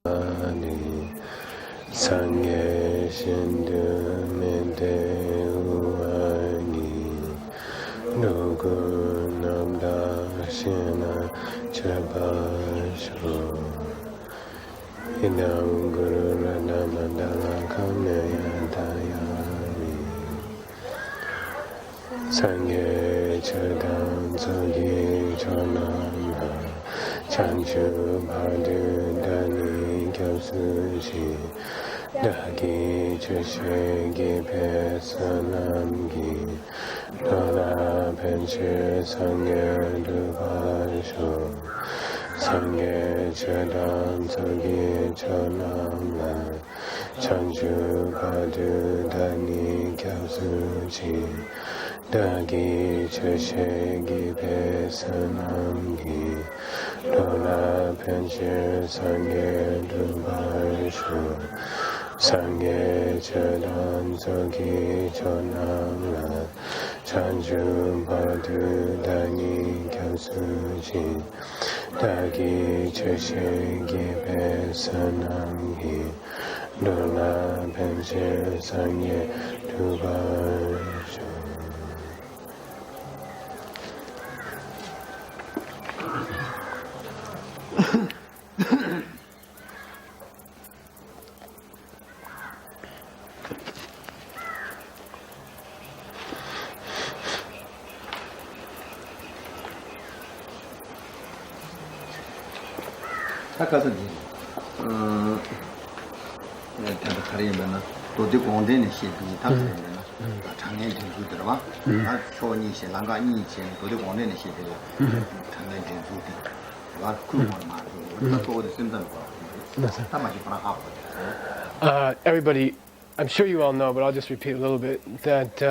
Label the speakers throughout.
Speaker 1: Ani Sangye Shindu Mende Uani Nugu Namda Shina Chabasho Inam Guru Radhamandala Kamya Dayani Sangye Chadam Zogi Chonam Chanchu Badu Dani Gyasushi Dagi Chushegi Pesanamgi Lola Penche Sangye Dubasho Sangye Chadam Zogi Chonam Chanchu Badu Dani Gyasushi Dagi Chushegi Pesanamgi Lola Penche Sangye Dubasho Sangye Chadan Zogi Chonamla Chanju Badu Dani Gyasuji Dagi Chushegi Pesanamgi Lola Penche Sangye Dubasho.
Speaker 2: 타카서니 다리면은 도디 공대는 시비 타카서는 장애 전수 들어봐 나 초니시 랑가니시 도디 공대는 시비 장애 전수들 와 그만 말고 또 쓴다는 거 담아지 봐라
Speaker 1: everybody, I'm sure you all know, but I'll just repeat a little bit that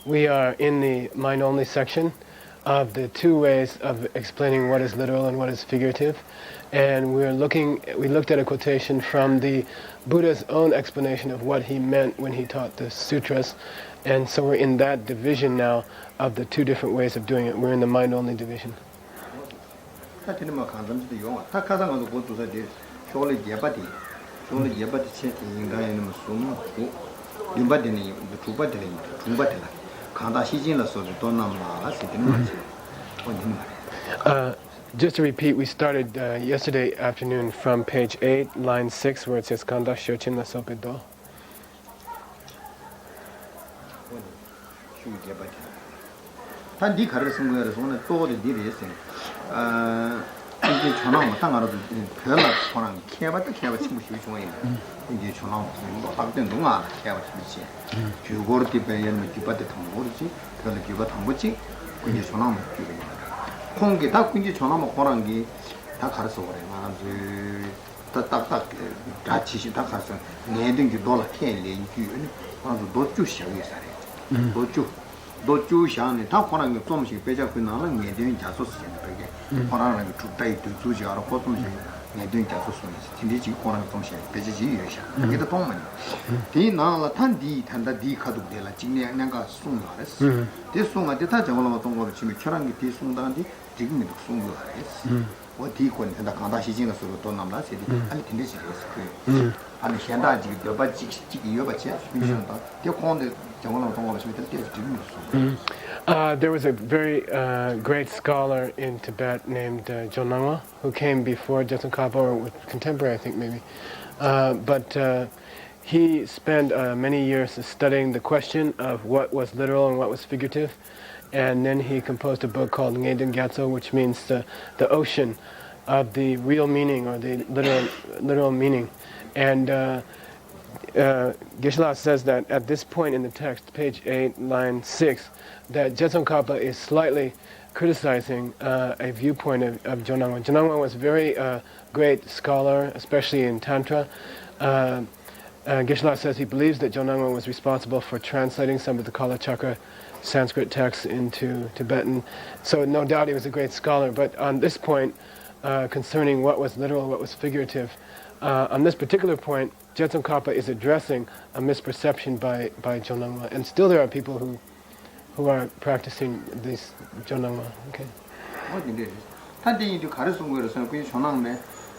Speaker 1: we are in the mind-only section of the two ways of explaining what is literal and what is figurative. And we looked at a quotation from the Buddha's own explanation of what he meant when he taught the sutras. And so we're in that division now of the two different ways of doing it. We're in the mind-only division. Just to repeat, we started yesterday afternoon from page 8, line 6, where it says Kanda Shochin La Sopedo.
Speaker 2: 공기 다 군지 전화만 거란 게다 가르쳐 버려. 나도 딱딱 같이 다 가서 내든 게 놀아天连 나도 도주 시작이 살아. 도주 시작에 다 거란 게 좀씩 빼자 그나는 내든 자소 쓰는 거게. 거란은 주다이 도주지 알아 고통시 내든 자소 쓰는 진짜 거란 좀씩 빼지지 이래서. 이게 동만. 이 나라 탄디 탄다디 카도 되라. 진행 내가 송나랬어. 대송아 대타 정말로 동거를 지금 철학이 대송다는데 지금 송도 알았어. 어디 권한다 강다 시진의 소로 또 남라 세디 아니 근데 지금 그 아니 현다 지금 여바지 지금 여바지 미션다 대권데 정말로 동거를 지금 지금
Speaker 1: There was a very great scholar in Tibet named Jonama who came before Jetsun Kapa, or contemporary I think maybe, but he spent many years studying the question of what was literal and what was figurative. And then he composed a book called Ngeden Gyatso, which means the ocean of the real meaning, or the literal meaning. And Geshe-la says that at this point in the text, page 8, line 6, that Jetsun Kapa is slightly criticizing a viewpoint of Jonangwa. Jonangwa was a very great scholar, especially in Tantra. Geshe-la says he believes that Jonangwa was responsible for translating some of the Kala Chakra Sanskrit texts into Tibetan. So no doubt he was a great scholar, but on this point, concerning what was literal, what was figurative, on this particular point, Jetsun Kapa is addressing a misperception by Jonangwa, and still there are people who are practicing this Jonangwa. Okay.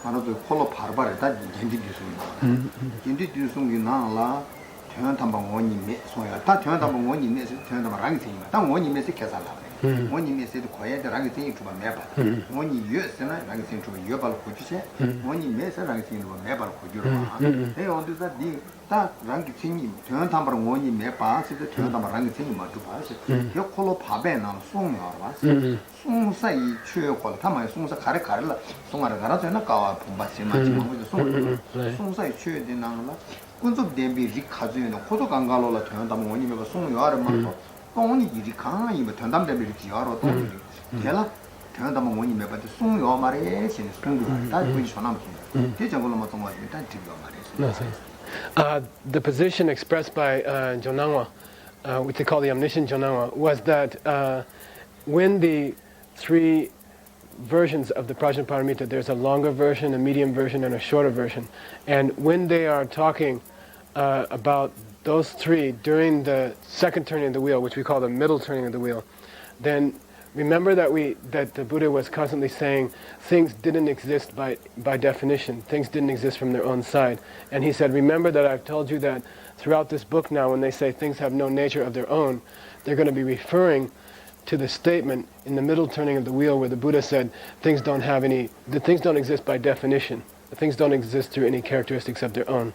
Speaker 2: 말아도 콜로 바르바르 다 겐디 뒤숭이 겐디 뒤숭이 나라 태연 담방 원님이 소야 다 태연 담방 원님이 태연 담방 랑이 생이마 다 원님이 계산라 원님이 세도 거야 랑이 생이 주바 매바 원이 유스나 랑이 생이 주바 유발 고주세 원님이 세 랑이 생이 주바 매발 고주로 에 어디서 다 랑이 생이 태연 담방 원님이 매바 세도 태연 담방 랑이 생이 마주 봐서 요 콜로 밥에 나 송나 봤어 송사이 추여콜 타마에 송사 가르라 송아라 가라서나 까와 봄바시마 지금 송사이 추여되나라 군속 대비 리카즈는 고도 강가로라 전담 원님이 송요아를 막고 똥이 이리 강이 뭐 전담 대비 지하로 똥이 걔라 전담 원님이 받을 송요 말에 신 송도 다 군이 전함 대정으로 뭐 동아 일단 드려 말이야.
Speaker 1: The position expressed by Jonangwa, which they call the omniscient Jonangwa, was that when the three versions of the Prajnaparamita, there's a longer version, a medium version, and a shorter version. And when they are talking about those three during the second turning of the wheel, which we call the middle turning of the wheel, then remember that the Buddha was constantly saying things didn't exist by definition. Things didn't exist from their own side. And he said, remember that I've told you that throughout this book now, when they say things have no nature of their own, they're going to be referring to the statement in the middle turning of the wheel where the Buddha said things don't exist by definition. Things don't exist through any characteristics of their own.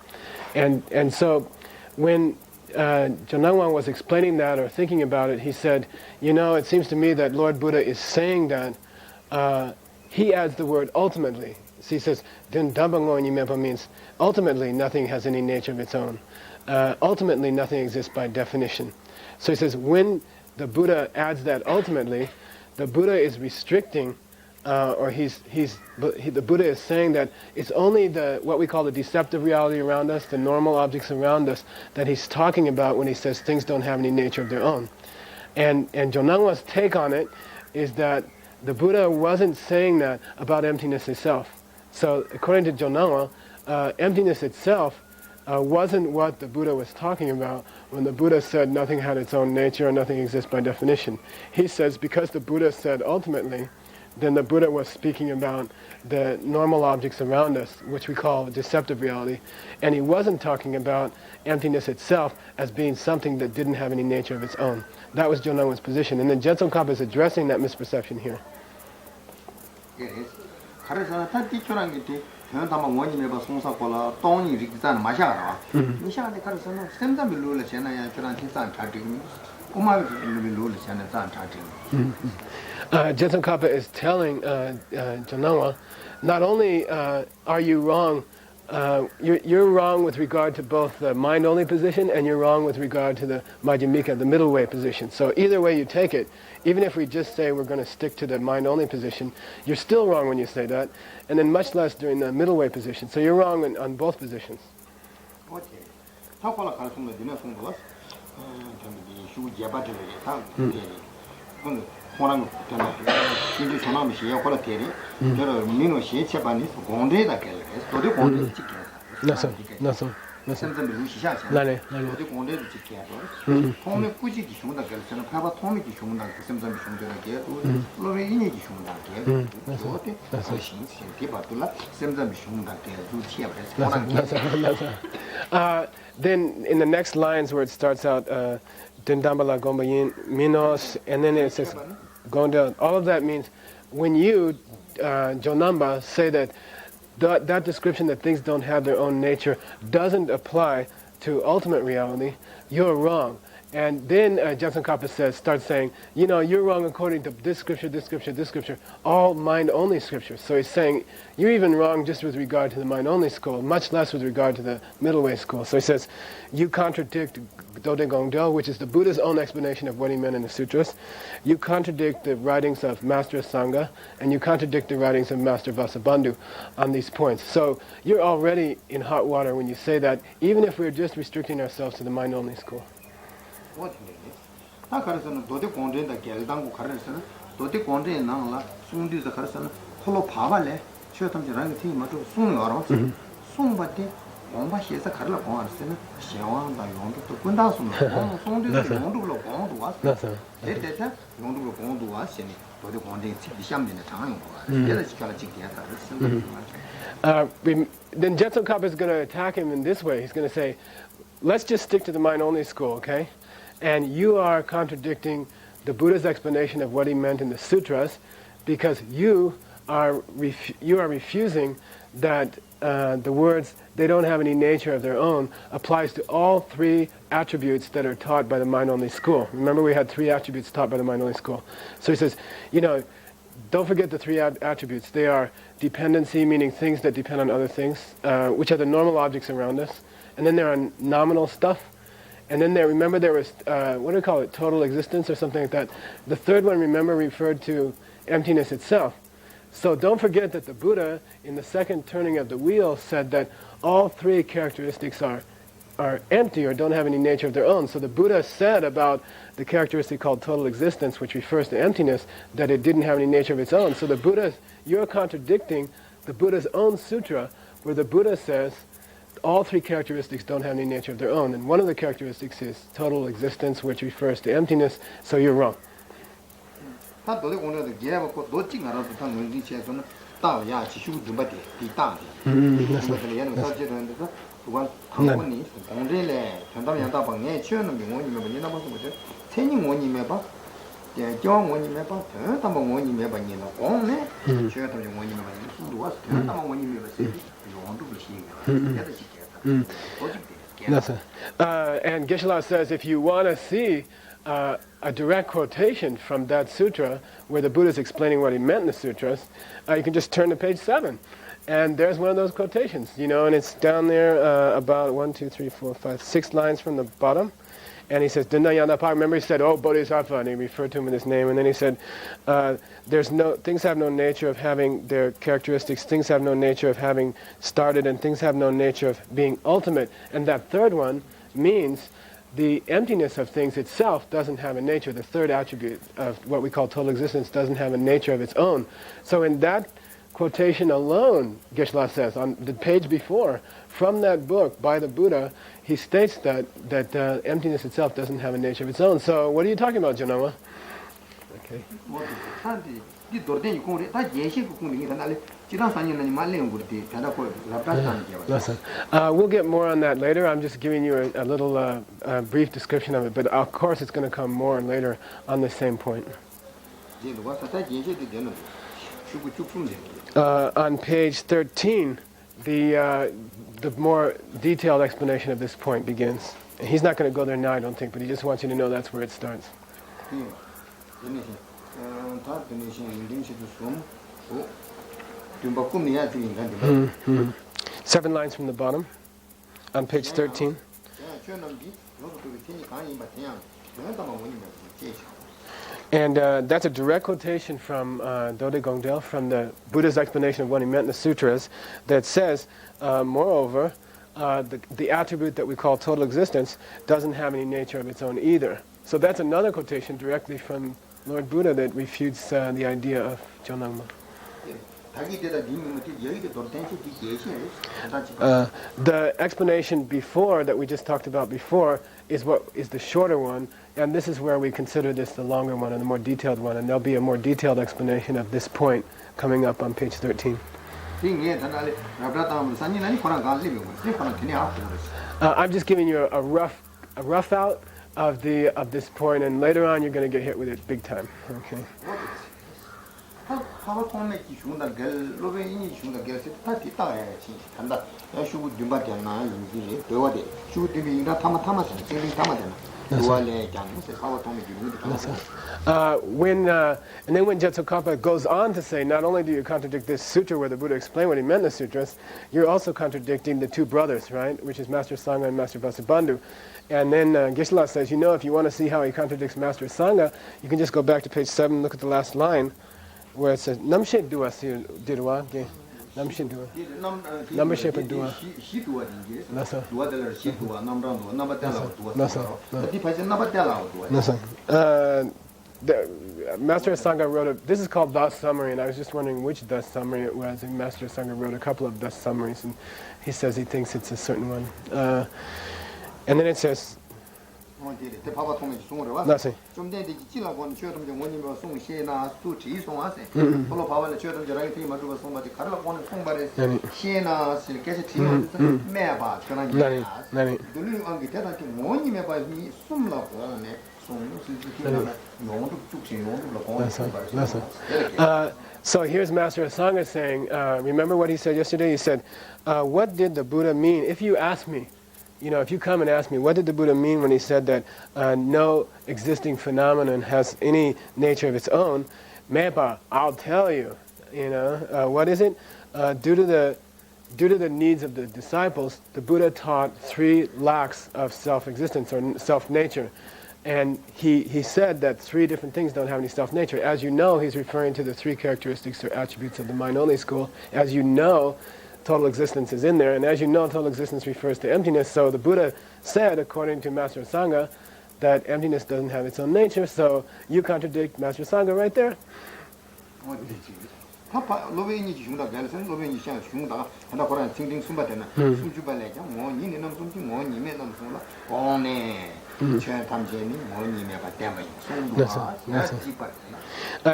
Speaker 1: And so when Jonangwa was explaining that or thinking about it, he said, it seems to me that Lord Buddha is saying that he adds the word ultimately. So he says, means ultimately nothing has any nature of its own. Ultimately nothing exists by definition. So he says, when the Buddha adds that ultimately, the Buddha is restricting, the Buddha is saying that it's only what we call the deceptive reality around us, the normal objects around us, that he's talking about when he says things don't have any nature of their own. And Jonangwa's take on it is that the Buddha wasn't saying that about emptiness itself. So according to Jonangwa, emptiness itself wasn't what the Buddha was talking about when the Buddha said nothing had its own nature and nothing exists by definition. He says because the Buddha said ultimately, then the Buddha was speaking about the normal objects around us, which we call deceptive reality, and he wasn't talking about emptiness itself as being something that didn't have any nature of its own. That was Jonangwa's position, and then Jetsun is addressing that misperception here.
Speaker 2: Yes. 현담아 원님에 봐 송사콜라 똥이 리기산 마샤라 미샤데 카르서는 샘담이 룰을 제나야 저랑 티산 차딩 꼬마를 룰을 제나 산 차딩
Speaker 1: Jetsun Kappa is telling Jonangwa, not only are you wrong, you're wrong with regard to both the mind-only position and you're wrong with regard to the Madhyamika, the middle way position. So either way you take it, even if we just say we're going to stick to the mind-only position, you're still wrong when you say that, and then much less during the middle way position. So you're wrong on both positions.
Speaker 2: Okay. 호랑 진짜 전화면 시야 콜라 테리 저러 민노 시체 반이 공대다 켈레 도대 공대 찍게
Speaker 1: 나서
Speaker 2: 선전 루시샤
Speaker 1: 나네
Speaker 2: 도대 공대도 찍게 통에 꾸지기 흉다 켈서는 파바 통이기 흉다 선전 흉다게 로베 이니기 흉다게 도대 나서 신신 디바둘라 선전 흉다게 루치야
Speaker 1: then in the next lines where it starts out Dindambala Gombayin Minos, and then it says Gondel. All of that means when you, Jonamba, say that description that things don't have their own nature doesn't apply to ultimate reality, you're wrong. And then Jetsun Kappa starts saying, you're wrong according to this scripture, this scripture, this scripture, all mind-only scriptures. So he's saying, you're even wrong just with regard to the mind-only school, much less with regard to the middle way school. So he says, you contradict Dode Gongdo, which is the Buddha's own explanation of what he meant in the sutras. You contradict the writings of Master Sangha, and you contradict the writings of Master Vasubandhu on these points. So you're already in hot water when you say that, even if we're just restricting ourselves to the mind-only school.
Speaker 2: 다 가르서는 도대 공대다 결당고 가르서는 도대 공대에 나라 송디서 가르서는 콜로 바발래 최탐지라는 팀이 맞고 송여로 송받대 공부시에서 가르라 공부하는 시험한다 용도도 군다서는 송대도 용도로 공부도 왔어. 대대자 용도로 공부도 왔으니 도대 공부에 시험되는 장용 거야. 얘를 시켜라 지켜야다.
Speaker 1: Then Jetson Kappa is going to attack him in this way. He's going to say, let's just stick to the mind-only school, okay? And you are contradicting the Buddha's explanation of what he meant in the sutras because you are refusing that the words, they don't have any nature of their own, applies to all three attributes that are taught by the mind-only school. Remember we had three attributes taught by the mind-only school. So he says, don't forget the three attributes. They are dependency, meaning things that depend on other things, which are the normal objects around us. And then there are nominal stuff. And then remember there was, what do we call it, total existence or something like that. The third one, remember, referred to emptiness itself. So don't forget that the Buddha, in the second turning of the wheel, said that all three characteristics are empty or don't have any nature of their own. So the Buddha said about the characteristic called total existence, which refers to emptiness, that it didn't have any nature of its own. So the Buddha, you're contradicting the Buddha's own sutra, where the Buddha says all three characteristics don't have any nature of their own. And one of the characteristics is total existence, which refers to emptiness, so you're wrong. And Geshe-la says if you want to see a direct quotation from that sutra where the Buddha is explaining what he meant in the sutras, you can just turn to page 7. And there's one of those quotations, and it's down there about 6 lines from the bottom. And he says, remember he said, oh, Bodhisattva, and he referred to him with his name, and then he said, things have no nature of having their characteristics, things have no nature of having started, and things have no nature of being ultimate. And that third one means the emptiness of things itself doesn't have a nature. The third attribute of what we call total existence doesn't have a nature of its own. So in that quotation alone, Geshe-la says, on the page before, from that book by the Buddha, he states that emptiness itself doesn't have a nature of its own. So what are you talking about, Janoma? Okay. We'll get more on that later. I'm just giving you a little brief description of it, but of course it's going to come more later on the same point. On page 13, the more detailed explanation of this point begins. And he's not going to go there now, I don't think, but he just wants you to know that's where it starts. 7 lines from the bottom, on page 13. And that's a direct quotation from Dode Gongdel, from the Buddha's explanation of what he meant in the sutras, that says, moreover, the attribute that we call total existence doesn't have any nature of its own either. So that's another quotation directly from Lord Buddha that refutes the idea of Jonangma. The explanation before, that we just talked about before, is what is the shorter one, and this is where we consider this the longer one and the more detailed one, and there'll be a more detailed explanation of this point coming up on page 13. I'm just giving you a rough out of this point, and later on you're going to get hit with it big time. Okay. And then when Jetsokapa goes on to say, not only do you contradict this sutra where the Buddha explained what he meant in the sutras, you're also contradicting the two brothers, right? Which is Master Sangha and Master Vasubandhu. And then Geshe-la says, if you want to see how he contradicts Master Sangha, you can just go back to page 7, look at the last line, where it says, Namshe Dua Dirwa, Namshe Dua. Namshe Dua. Nasa. Master Sangha wrote this is called thus summary, and I was just wondering which thus summary it was, and Master Sangha wrote a couple of thus summaries, and he says he thinks it's a certain one. And then it says, nothing. So here's Master Sangha saying, remember what he said yesterday? He said, what did the Buddha mean? If you ask me, if you come and ask me, what did the Buddha mean when he said that no existing phenomenon has any nature of its own? Mepa, I'll tell you. What is it? Due to the needs of the disciples, the Buddha taught 3 lacks of self-existence or self-nature. And he said that 3 different things don't have any self-nature. As you know, he's referring to the 3 characteristics or attributes of the MindOnly school. As you know, total existence is in there, and as you know, total existence refers to emptiness. So the Buddha said, according to Master Sangha, that emptiness doesn't have its own nature. So you contradict Master Sangha right there.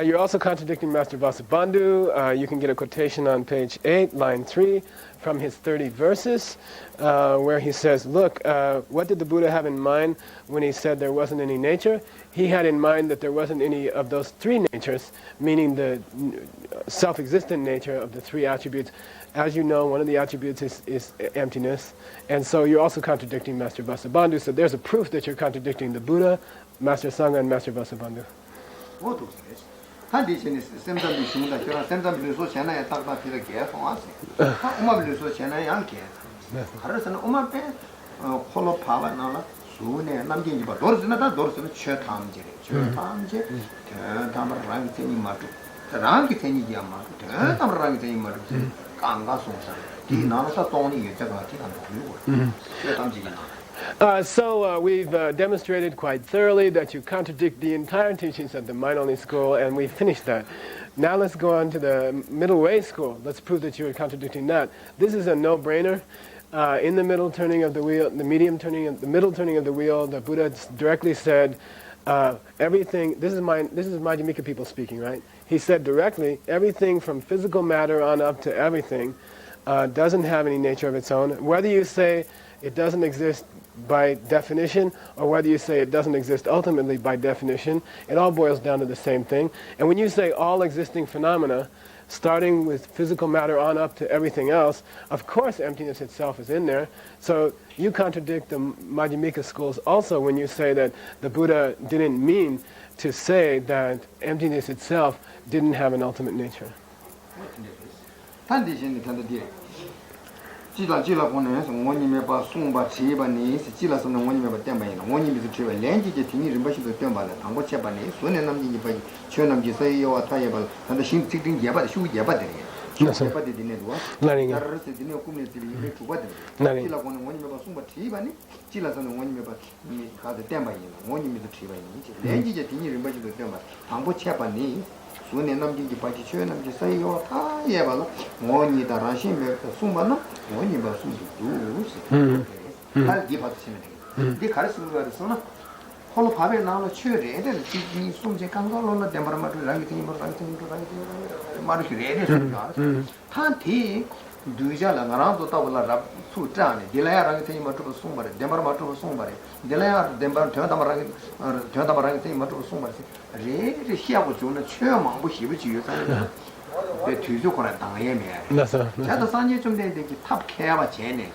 Speaker 1: You're also contradicting Master Vasubandhu. You can get a quotation on page 8, line 3, from his 30 verses, where he says, look, what did the Buddha have in mind when he said there wasn't any nature? He had in mind that there wasn't any of those 3 natures, meaning the self-existent nature of the 3 attributes. As you know, one of the attributes is emptiness, and so you're also contradicting Master Vasubandhu. So there's a proof that you're contradicting the Buddha, Master Sangha, and Master Vasubandhu. So we've demonstrated quite thoroughly that you contradict the entire teachings of the MindOnly school, and we finished that. Now let's go on to the middle way school. Let's prove that you're contradicting that. This is a no-brainer. In the middle turning of the wheel, the middle turning of the wheel, the Buddha directly said, everything. This is Madhyamika people speaking, right? He said directly, everything from physical matter on up to everything doesn't have any nature of its own. Whether you say it doesn't exist by definition, or whether you say it doesn't exist ultimately by definition, it all boils down to the same thing. And when you say all existing phenomena, starting with physical matter on up to everything else, of course emptiness itself is in there. So you contradict the Madhyamika schools also when you say that the Buddha didn't mean to say that emptiness itself didn't have an ultimate nature.
Speaker 2: Jila Pone, one you may pass soon, but she Banese, Jila son, one you may temper, one you may travel, Lanky, the Tini, Rimbashi, the Temple, and what Japanese, when I'm the Chernam Gisay or Tayable, and the Shin sitting Yabat, shoe Yabadi. Nobody didn't work. Learning a community to what? Jila one you may pass soon, but she Bani, Jila son, one you may pass the Temple, one you may the Chiva, Lanky, the Tini, Rimbashi, the Temple, and what Japanese. Soon and I'm the Chern of the Say or Tayable, one you the Russian, Sumbana, one you must do. I'll give us something. The Carson were the son. Holo Pabe now, cherry, and then see some Kangal on the temperament to writing, Marquis, Tanti, Dujal, around the Tavla, two Tani, Delay writing to somebody, Demarma to somebody, Delay, Demar, Turnamarang to somebody. Really, she was on a chairman, which you the Tuzu or a Tangame. That's a Sanjay Chum, they top care of a chain.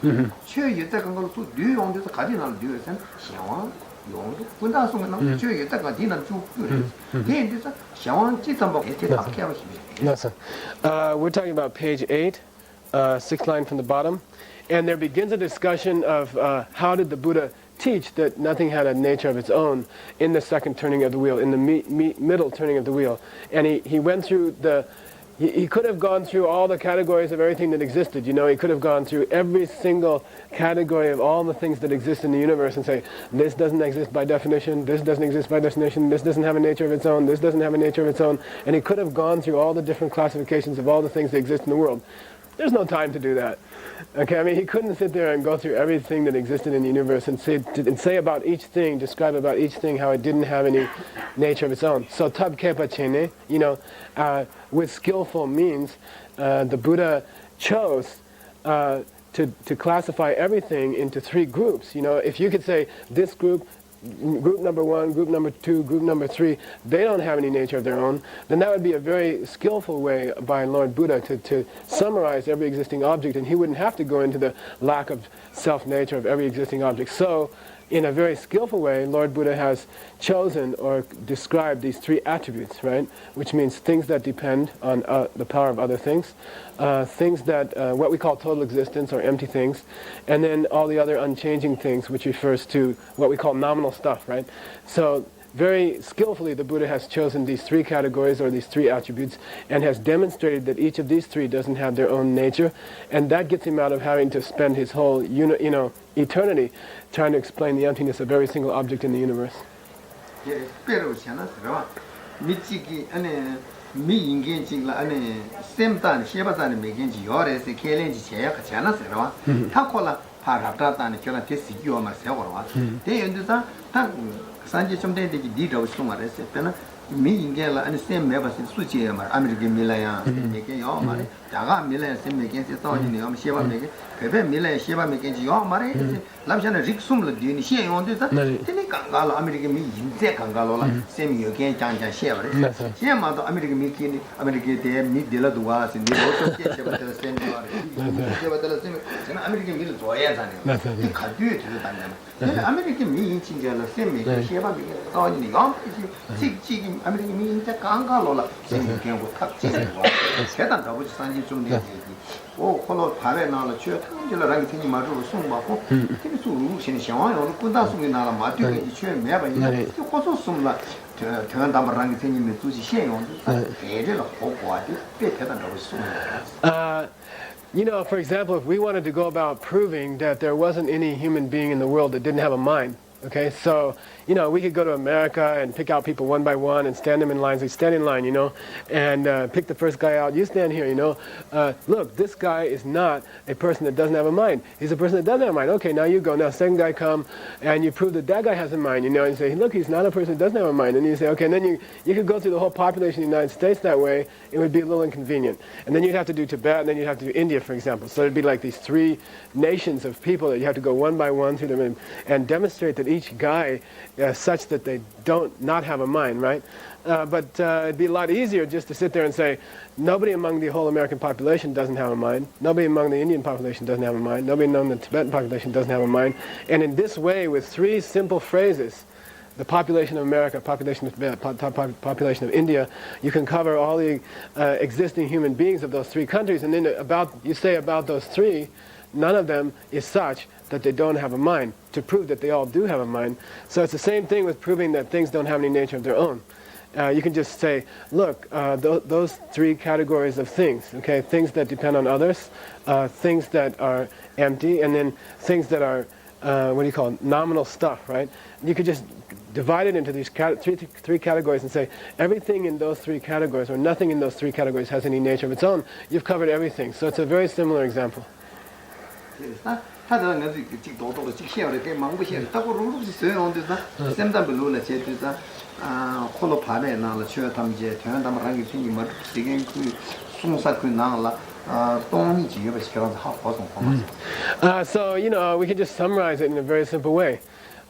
Speaker 2: Sure, you take a go to do on this cardinal dues and Shawan. Without someone, sure you take a dinner too. Then this Shawan Chitambo, take care of
Speaker 1: we're talking about page 8, 6th line from the bottom, and there begins a discussion of how did the Buddha teach that nothing had a nature of its own in the second turning of the wheel, in the middle turning of the wheel. And he went through he could have gone through all the categories of everything that existed. You know, he could have gone through every single category of all the things that exist in the universe and say, this doesn't exist by definition, this doesn't exist by definition, this doesn't have a nature of its own, this doesn't have a nature of its own. And he could have gone through all the different classifications of all the things that exist in the world. There's no time to do that. Okay, I mean, he couldn't sit there and go through everything that existed in the universe and say about each thing, describe about each thing how it didn't have any nature of its own. So tab kepa chene, you know, with skillful means, the Buddha chose to classify everything into three groups. You know, if you could say this group number 1, group number 2, group number 3, they don't have any nature of their own, then that would be a very skillful way by Lord Buddha to summarize every existing object, and he wouldn't have to go into the lack of self-nature of every existing object. So, in a very skillful way, Lord Buddha has chosen or described these three attributes, right? Which means things that depend on the power of other things, things that, what we call total existence or empty things, and then all the other unchanging things, which refers to what we call nominal stuff, right? So very skillfully the Buddha has chosen these three categories or these three attributes and has demonstrated that each of these three doesn't have their own nature, and that gets him out of having to spend his whole eternity trying to explain the emptiness of every single object in the universe.
Speaker 2: 미인게라 아니 쌤 매버스 수지에 말 아메리게 밀라야 메게 요 말에 다가 밀라야 쌤 메게 세타오니 요 시바 메게 베베 밀라야 시바 메게 요 말에 람샤나 릭숨을 디니 시에 온데다 테니 강가라 아메리게 미 인제 강가로라 쌤 요게 장장 시에버레 시에마도 아메리게 미키니 아메리게 데미 딜라두와 신디 로토 시에버레 쌤 요아레 시에버레 쌤 제가 아메리게 밀을 좋아해야 하잖아요 이 가두에 들어다니잖아요 아메리게 미 인칭게라 쌤 메게 시바 메게 사오니 요 직 아메리게 미인자 강가로라 생각하고 탁지고 세단 더부지 산지 좀 내지 오 콜로 바에 나라 쥐어 탕질라랑이 생이 마주로 숨바고 티비 수루신 상황으로 군다 숨이 나라 마티게 쥐어 매바 이제 고소 숨라 대한 담바랑이 생이면 두지 시행용도 대를 보고하지 대단 더부지 숨
Speaker 1: You know, for example, if we wanted to go about proving that there wasn't any human being in the world that didn't have a mind, okay, so, you know, we could go to America and pick out people one by one and stand them in lines. We stand in line, you know, and pick the first guy out. You stand here, you know. Look, this guy is not a person that doesn't have a mind. He's a person that doesn't have a mind. Okay, now you go. Now, second guy come, and you prove that that guy has a mind, you know, and you say, look, he's not a person that doesn't have a mind. And you say, okay, and then you could go through the whole population of the United States that way. It would be a little inconvenient. And then you'd have to do Tibet, and then you'd have to do India, for example. So it'd be like these three nations of people that you have to go one by one through them and demonstrate that each guy such that they don't not have a mind, right? But it'd be a lot easier just to sit there and say, nobody among the whole American population doesn't have a mind. Nobody among the Indian population doesn't have a mind. Nobody among the Tibetan population doesn't have a mind. And in this way, with three simple phrases, the population of America, population of Tibet, population of India, you can cover all the existing human beings of those three countries. And then you say about those three, none of them is such that they don't have a mind, to prove that they all do have a mind. So it's the same thing with proving that things don't have any nature of their own. You can just say, look, those three categories of things, okay, things that depend on others, things that are empty, and then things that are, nominal stuff, right? You could just divide it into these three categories and say, everything in those three categories, or nothing in those three categories has any nature of its own. You've covered everything. So it's a very similar example. So, you know, we can just summarize it in a very simple way.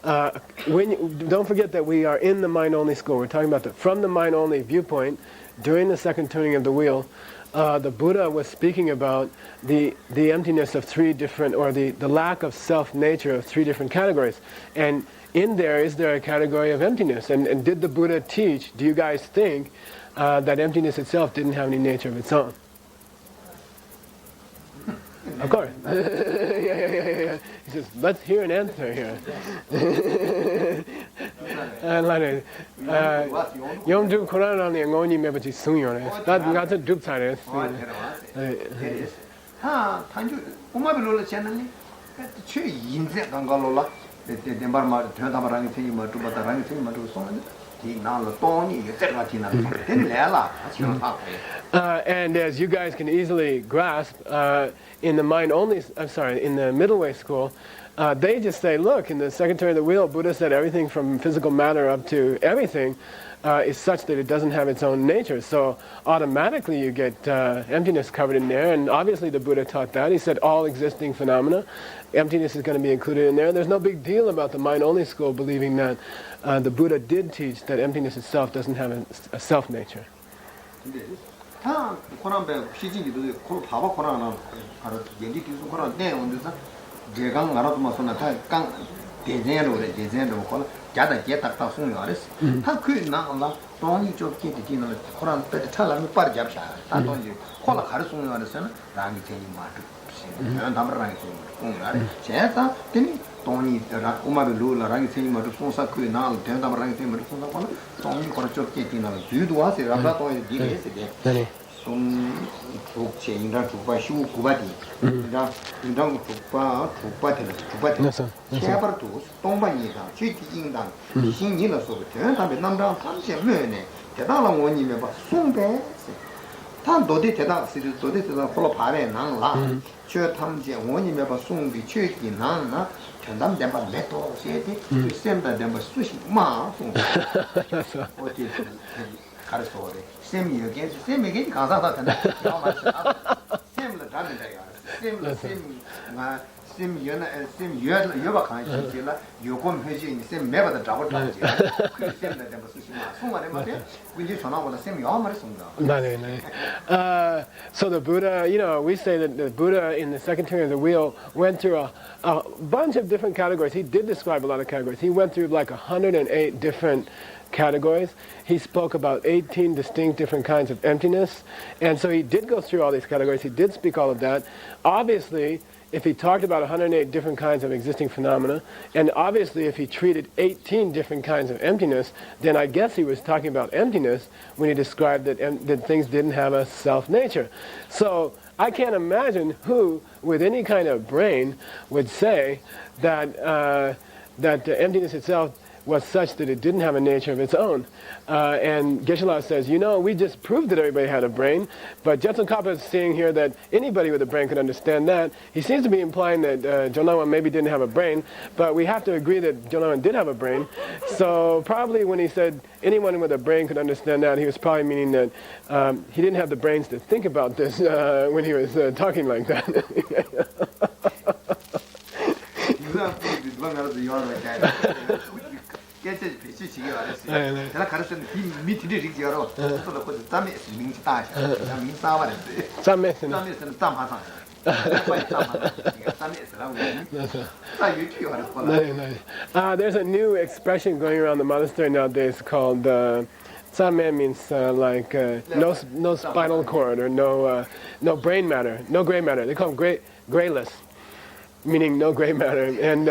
Speaker 1: Don't forget that we are in the mind-only school. We're talking about from the mind-only viewpoint, during the second turning of the wheel, the Buddha was speaking about the emptiness of three different, or the lack of self-nature of three different categories. And in there, is there a category of emptiness? And did the Buddha teach, do you guys think, that emptiness itself didn't have any nature of its own? Of course. yeah. He says, let's hear an answer here. like Yom do Quran on the Angoni Mebaji Sunyon. That got a dupe side.
Speaker 2: 단주 엄마별로 채널이 최 인제 간가로라 데마르마 트나마랑이 생이마 두바다랑이 생이마 두송은 디나로 돈이 이때가 디나 되네라
Speaker 1: and as you guys can easily grasp, in the in the middle way school, they just say, look, in the second of the wheel, Buddha said everything from physical matter up to everything is such that it doesn't have its own nature. So automatically you get emptiness covered in there, and obviously the Buddha taught that. He said all existing phenomena, emptiness is going to be included in there. There's no big deal about the mind-only school believing that the Buddha did teach that emptiness itself doesn't have a self-nature.
Speaker 2: 다 코란배 시진이도 코 봐봐 코란은 바로 얘기 뒤서 코란 내 온데서 제가 알아도 맞으나 다깡 대제로 그래 대제로 콜 자다 제딱딱 송이 알았어 다그 나나 돈이 좁게 되기는 코란 때 차라리 빠르게 잡자 다 돈이 콜라 가르 송이 알았어는 라기 제니 마트 내가 담으라니 송이 알아 제가 되니 돈이 라 오마베 루라 라기 제니 마트 송사 그 나를 대담라기 제니 마트 송사 콜 돈이 코라 좁게 되는 뒤도 와서 라다 돈이 디게스 돼 독체 인간 독바 쉬우 구바디 인간 독바 되는 개발도 동반이다 최기 인간 신인으로서 대단한 남자 탐지면에 대단한 원님에 봐 송배 단 도대 대단 시도 도대 대단 콜로 바래 난라 최 탐지 원님에 봐 송비 최기 난나 전담 대바 메토 세디 셈다 대바 수시 마 송 어디 가르쳐래 셈이게 셈이게 가사다 된다 셈을 담는다 셈 여바 간지라 요건 회지 셈 매바다 잡을 잡지 그 셈다 된 것이 송안에 말이야 근데 전화보다 셈 여말이 송다
Speaker 1: So the Buddha, we say that the Buddha in the second turn of the wheel went through a bunch of different categories. He did describe a lot of categories. He went through like 108 different categories. He spoke about 18 distinct different kinds of emptiness, and so he did go through all these categories. He did speak all of that. Obviously, if he talked about 108 different kinds of existing phenomena, and obviously if he treated 18 different kinds of emptiness, then I guess he was talking about emptiness when he described that things didn't have a self-nature. So I can't imagine who, with any kind of brain, would say that emptiness itself was such that it didn't have a nature of its own. And Geshe-la says, we just proved that everybody had a brain, but Jetsun Kappa is saying here that anybody with a brain could understand that. He seems to be implying that Jonawan maybe didn't have a brain, but we have to agree that Jonawan did have a brain. So probably when he said anyone with a brain could understand that, he was probably meaning that he didn't have the brains to think about this when he was talking like that.
Speaker 2: 내가 가르쳤는데 밑에 리지어로 그것도 거기 땀에 민지 다시 민 싸와래
Speaker 1: 땀에는
Speaker 2: 땀 하상
Speaker 1: There's a new expression going around the monastery nowadays called Tsamme means like no spinal cord or no brain matter, no gray matter. They call them grayless, meaning no gray matter. And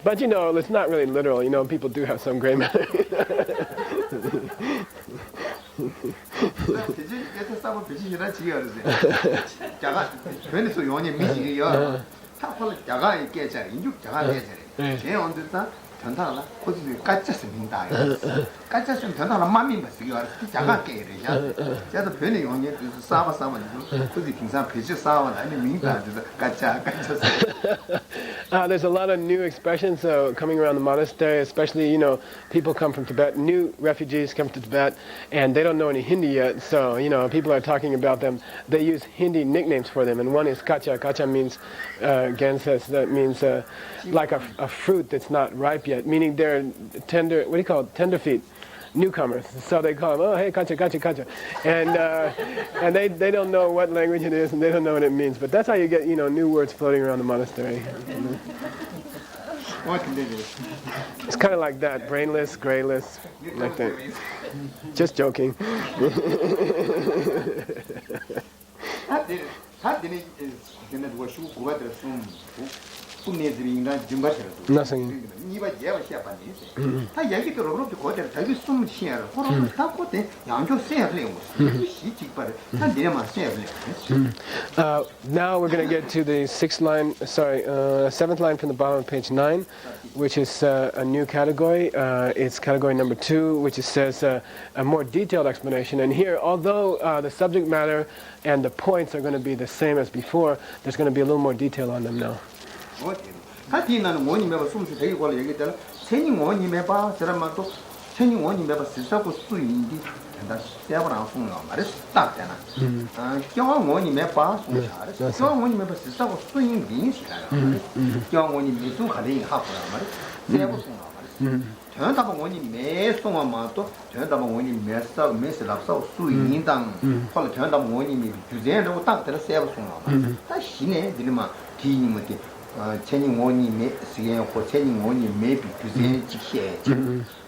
Speaker 1: but it's not really literal. People do have some gray matter.
Speaker 2: 전타나 코지 까짜스 민다. 까짜스 전타나 마민 버스요. 자가 깨래야. 제가 변이 용이 싸바싸만 코지 빙산 배지 싸원 아니 민다. 까짜.
Speaker 1: There's a lot of new expressions coming around the monastery, especially, people come from Tibet, new refugees come to Tibet, and they don't know any Hindi yet, so, people are talking about them. They use Hindi nicknames for them, and one is kacha. Kacha means, Gan says, that means like a fruit that's not ripe yet, meaning they're tender, what do you call it, tender feet. Newcomers, so they call them, oh, hey, kacha, kacha, kacha. And they don't know what language it is, and they don't know what it means. But that's how you get, new words floating around the monastery. It's kind of like that, brainless, grayless, like that. Just joking.
Speaker 2: 뿐내들이나 증거시라도
Speaker 1: Nothing.
Speaker 2: 니가 예와 시합하니 다 얘기도 로로도 거들 자기 숨을 쉬어라 그러면 다 거대 양조 세야래요 시직발 다 내려만 세야래
Speaker 1: Now we're going to get to the seventh line from the bottom of page 9, which is a new category. It's category number 2, which says a more detailed explanation. And here, although the subject matter and the points are going to be the same as before, there's going to be a little more detail on them now.
Speaker 2: 같이 나는 원이 매번 숨을 되게 걸어 얘기했잖아. 생이 원이 매봐 저런만도 생이 원이 매봐 실사고 수인디 나 세버랑 숨나 말했어 딱잖아. 경원 원이 매봐 숨 잘했어. 경원 원이 매봐 실사고 수인 민시라요. 경원 원이 미수 가리 하고라 말했어. 세버 숨나 말했어. 전다가 원이 매송아마도 전다가 원이 매사 매스랍사 수인당 홀 전다가 원이 규제로 딱 들어 세버 숨나 말했어. 다 시네 들으면 기님한테 체닝 원이 매 시에 고 체닝 원이 매비 규제 지시에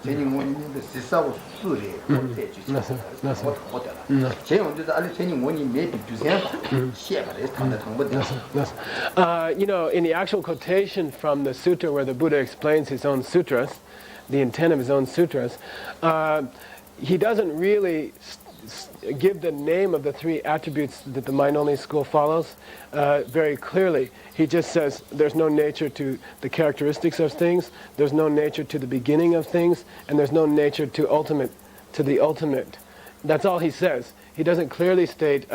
Speaker 2: 체닝 원이 시사고 수래 못해 주시. 나서 못하라. 제 언제도 알리 체닝 원이 매비 규제 시에가래 당다 당번데.
Speaker 1: You know, in the actual quotation from the sutra where the Buddha explains his own sutras, the intent of his own sutras, he doesn't really give the name of the 3 attributes that the mind-only school follows very clearly. He just says there's no nature to the characteristics of things, there's no nature to the beginning of things, and there's no nature to the ultimate. That's all he says. He doesn't clearly state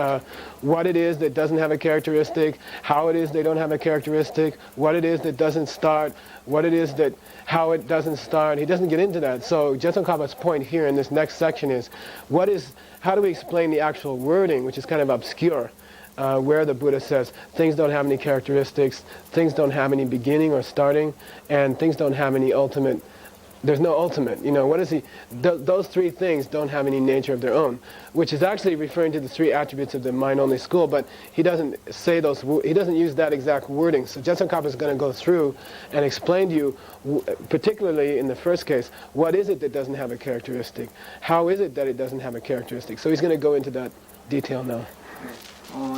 Speaker 1: what it is that doesn't have a characteristic, how it is they don't have a characteristic, what it is that doesn't start, what it is that how it doesn't start. He doesn't get into that. So Jetsun Kapa's point here in this next section is how do we explain the actual wording, which is kind of obscure, where the Buddha says things don't have any characteristics, things don't have any beginning or starting, and things don't have any ultimate. There's no ultimate. You know, what is he? Those 3 things don't have any nature of their own, which is actually referring to the 3 attributes of the mind-only school, but he doesn't say those. He doesn't use that exact wording. So Jetsun Kapa is going to go through and explain to you, particularly in the first case, what is it that doesn't have a characteristic? How is it that it doesn't have a characteristic? So he's going to go into that detail now.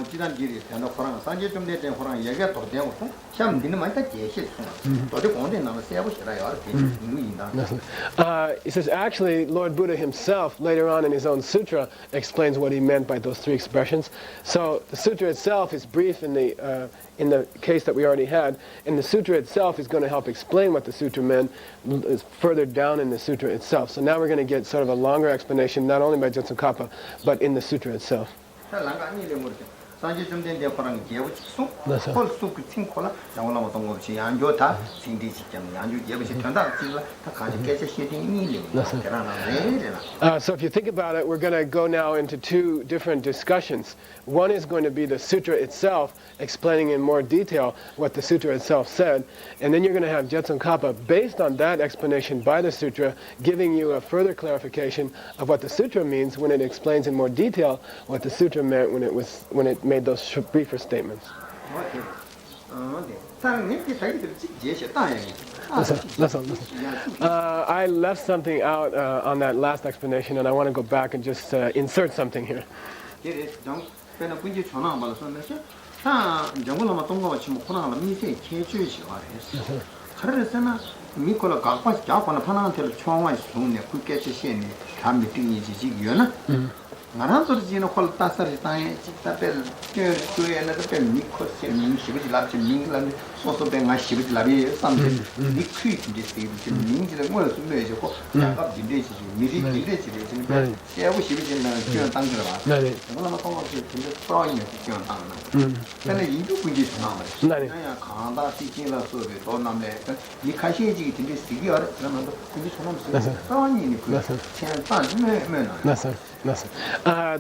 Speaker 2: 지난 길이 전화 호랑 산지 좀 되는 호랑 얘기가 또 되고 참 니는 많이 다 제시 또도 공대 나면 세고 싫어요.
Speaker 1: He says actually Lord Buddha himself later on in his own sutra explains what he meant by those 3 expressions. So the sutra itself is brief in the case that we already had, and the sutra itself is going to help explain what the sutra meant further down in the sutra itself. So now we're going to get sort of a longer explanation not only by Jetsun Kapa but in the sutra itself.
Speaker 2: 산지 좀 되는 호랑 제부 속 홀수 그 콜라 나오나 어떤 거지 안 좋다 신디 시점 안 좋. 예부시 전다 지가 다 가지 깨져 시딩이 So
Speaker 1: if you think about it, we're going to go now into 2 different discussions. One is going to be the sutra itself, explaining in more detail what the sutra itself said, and then you're going to have Jetsun Kapa, based on that explanation by the sutra, giving you a further clarification of what the sutra means when it explains in more detail what the sutra meant when it made those briefer statements. I left something out on that last explanation, and I want to go back and just insert something here.
Speaker 2: 나란서지는 홀 따서리 땅에 집다벨 그에는 그 미코스 민시비 라지 민글란 소소뱅아 시비 라비 삼지 리퀴 디스 민지를 뭘 숨내고 약간 딘데지 미리 딘데지 지금 세고 시비지는 그런 땅들 봐. 네. 그거는 통화지 근데 써있는 그런 땅은. 근데 이도 분지 나만. 네. 그냥 강다 시kin라 소비 또 남래. 이 가시지 딘데 시기 알아. 그러면 분지 전화 써있는 그 그냥 땅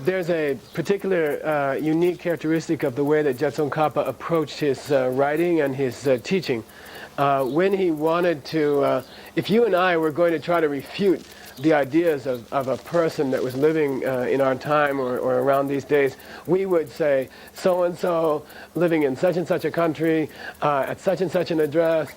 Speaker 1: there's a particular unique characteristic of the way that Jetsun Kapa approached his writing and his teaching. When he wanted to, if you and I were going to try to refute the ideas of a person that was living in our time or around these days, we would say, so-and-so living in such and such a country, at such and such an address,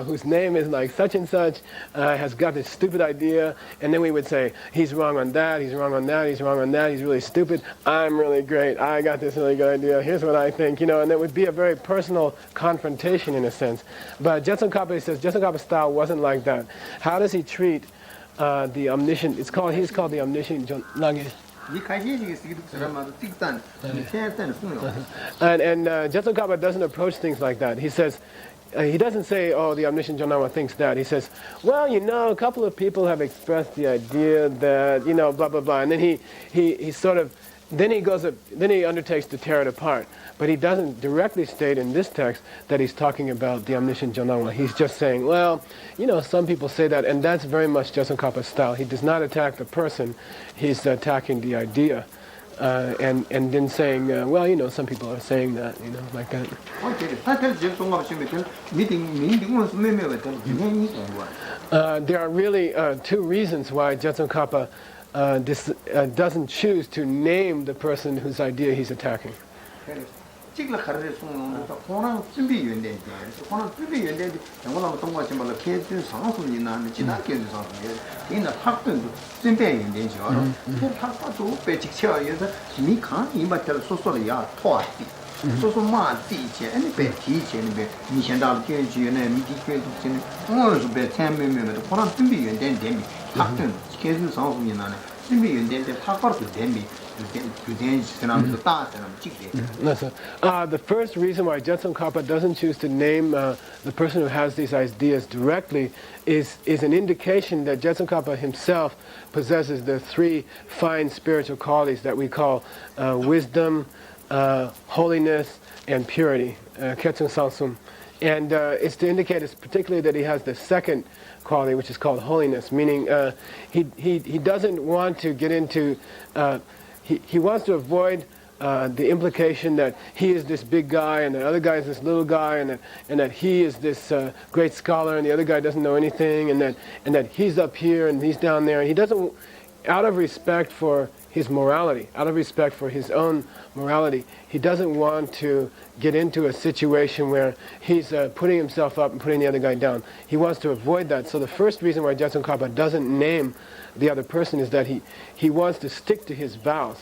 Speaker 1: whose name is like such and such, has got this stupid idea, and then we would say, he's wrong on that, he's wrong on that, he's wrong on that, he's really stupid, I'm really great, I got this really good idea, here's what I think, and it would be a very personal confrontation in a sense. But Jetsun Kappa says Jetsun Kappa's style wasn't like that. How does he treat the omniscient? He's called the omniscient Lange. And Jetsun Kappa doesn't approach things like that. He says, he doesn't say, oh, the omniscient Jonawa thinks that. He says, well, a couple of people have expressed the idea that, blah, blah, blah. And then he sort of, then he undertakes to tear it apart. But he doesn't directly state in this text that he's talking about the omniscient Jonawa. He's just saying, well, some people say that, and that's very much Jetsun Kappa's style. He does not attack the person, he's attacking the idea. And then saying, well, some people are saying that, like that. There are really two reasons why Jetsun Kappa doesn't choose to name the person whose idea he's attacking. The first reason why Jetsun Kappa doesn't choose to name the person who has these ideas directly is an indication that Jetsun Kappa himself possesses the three fine spiritual qualities that we call wisdom, holiness, and purity, Ketsun Salsum. And it's to indicate particularly that he has the second quality, which is called holiness, meaning he doesn't want to get into, he wants to avoid the implication that he is this big guy and the other guy is this little guy, and that he is this great scholar and the other guy doesn't know anything, and that he's up here and he's down there. And he doesn't, out of respect for his morality, out of respect for his own morality, he doesn't want to get into a situation where he's putting himself up and putting the other guy down. He wants to avoid that. So the first reason why Jetsun Kappa doesn't name the other person is that he wants to stick to his vows.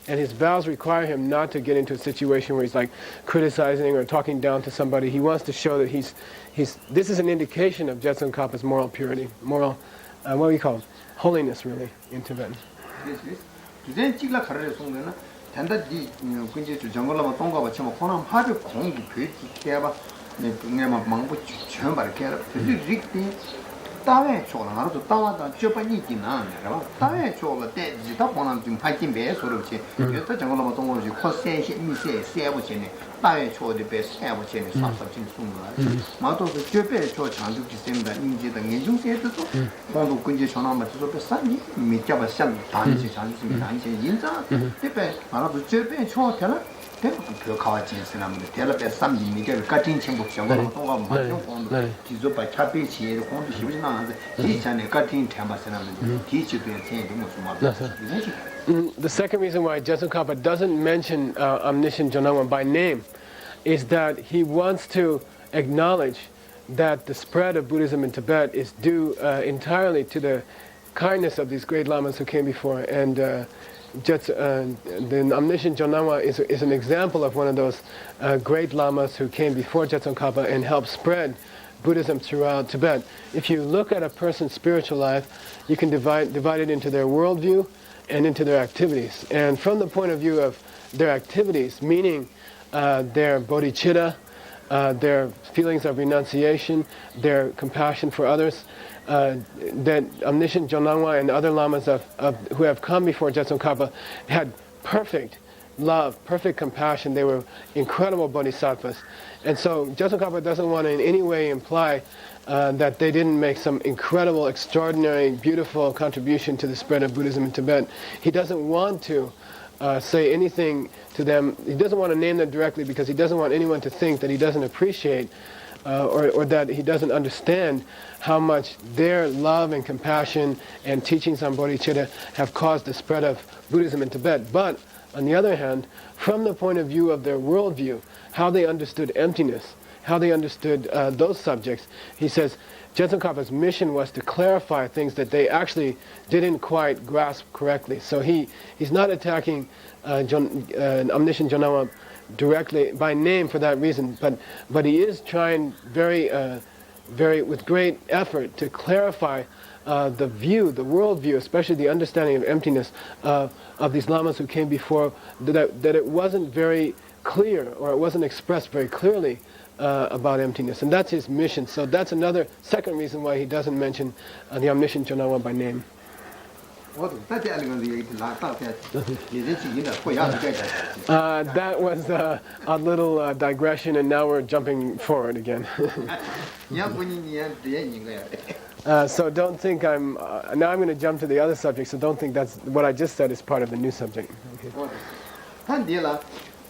Speaker 1: And his vows require him not to get into a situation where he's like criticizing or talking down to somebody. He wants to show that this is an indication of Jetsun Kappa's moral purity, moral, what do you call it? Holiness, really, in Tibetan.
Speaker 2: 단단히 근데 정글로 동가 받치면 코남 하루 공기 괴기 해봐 내 망고 처음 말게 릭디 다음에 초랑 하루도 따와다 저번이 있기나 내가 다음에 초가 때 지다 보는 좀 파긴 배 소리지 그래서 정글로 동거지 코세시 미세 세부지네 다음에 초도 배 세부지네 사업진 숨을 마도 그 저배 초 장주기 셈다 인지다 인중세도 공도 근제 전화 맞춰서 배산이 밑잡아 쌈 단지 장주기 단지 인자 대배 말아도 저배 초 되나 그 가와진 사람들 대략 3미터 같은 친구 정도 동가 맞죠 공도 기존 차비 지에 공도 쉽지 않은데 이 전에 같은 테마 사람들 기초도에 생긴 무슨 말이야.
Speaker 1: The second reason why Jetsun Kappa doesn't mention omniscient Jonangwan by name is that he wants to acknowledge that the spread of Buddhism in Tibet is due entirely to the kindness of these great lamas who came before, and the omniscient Jonangwa is an example of one of those great lamas who came before Jetsun Kappa and helped spread Buddhism throughout Tibet. If you look at a person's spiritual life, you can divide it into their worldview and into their activities. And from the point of view of their activities, meaning their bodhicitta, their feelings of renunciation, their compassion for others, that omniscient Jonangwa and other lamas who have come before Jetsun Kappa had perfect love, perfect compassion. They were incredible bodhisattvas. And so Jetsun Kappa doesn't want to in any way imply that they didn't make some incredible, extraordinary, beautiful contribution to the spread of Buddhism in Tibet. He doesn't want to say anything to them. He doesn't want to name them directly because he doesn't want anyone to think that he doesn't appreciate or that he doesn't understand how much their love and compassion and teachings on bodhicitta have caused the spread of Buddhism in Tibet. But on the other hand, from the point of view of their worldview, how they understood emptiness, how they understood those subjects, he says Jetsunkapa's mission was to clarify things that they actually didn't quite grasp correctly. So he's not attacking omniscient Jonama directly by name for that reason, but he is trying very with great effort to clarify the view, the worldview, especially the understanding of emptiness of these lamas who came before, that it wasn't very clear, or it wasn't expressed very clearly about emptiness, and that's his mission. So that's another second reason why he doesn't mention the omniscient Jonawa by name. That was a little digression, and now we're jumping forward again. So don't think now I'm going to jump to the other subject, so don't think that's what I just said is part of the new subject. Okay.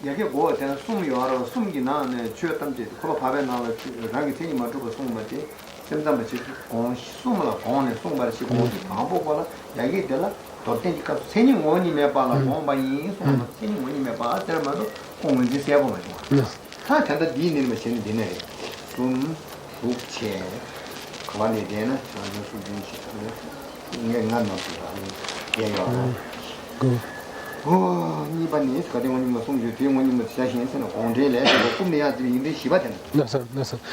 Speaker 2: yake go ten sum yaro sum gi na ne chue tam je ko pa ben na la ra gi tin ma to sum ma je sem da ma che ko sum la ko ne sum ba chi ko ta bo ko la yake de la to ten ka se ni mo ni me pa la ko ba yin sum ma se ni mo ni me pa ta ma do ko mo ji se bo ma ta ta da di ne me che ni de ne sum bu che ko ba ne de na ta no su ji chi ne nga no su ba ye yo Oh, ni ba ni ska de woni mo song ju de woni mo xia xin sen gong zhe le de gu me ya de yin de xi ba de.
Speaker 1: No, sir.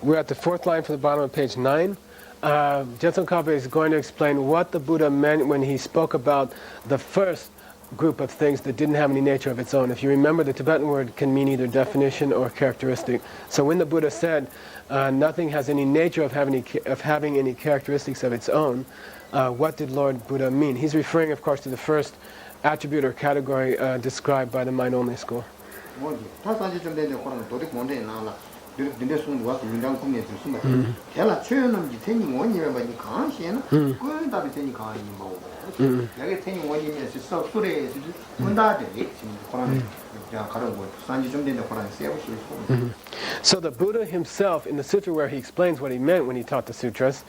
Speaker 1: We're at the fourth line from the bottom of page 9. Jetsun Kape is going to explain what the Buddha meant when he spoke about the first group of things that didn't have any nature of its own. If you remember, the Tibetan word can mean either definition or characteristic. So when the Buddha said nothing has any nature of having any characteristics of its own, what did Lord Buddha mean? He's referring, of course, to the first attribute or category described by the MindOnly school. So the Buddha himself, in the sutra where he explains what he meant when he taught the sutras,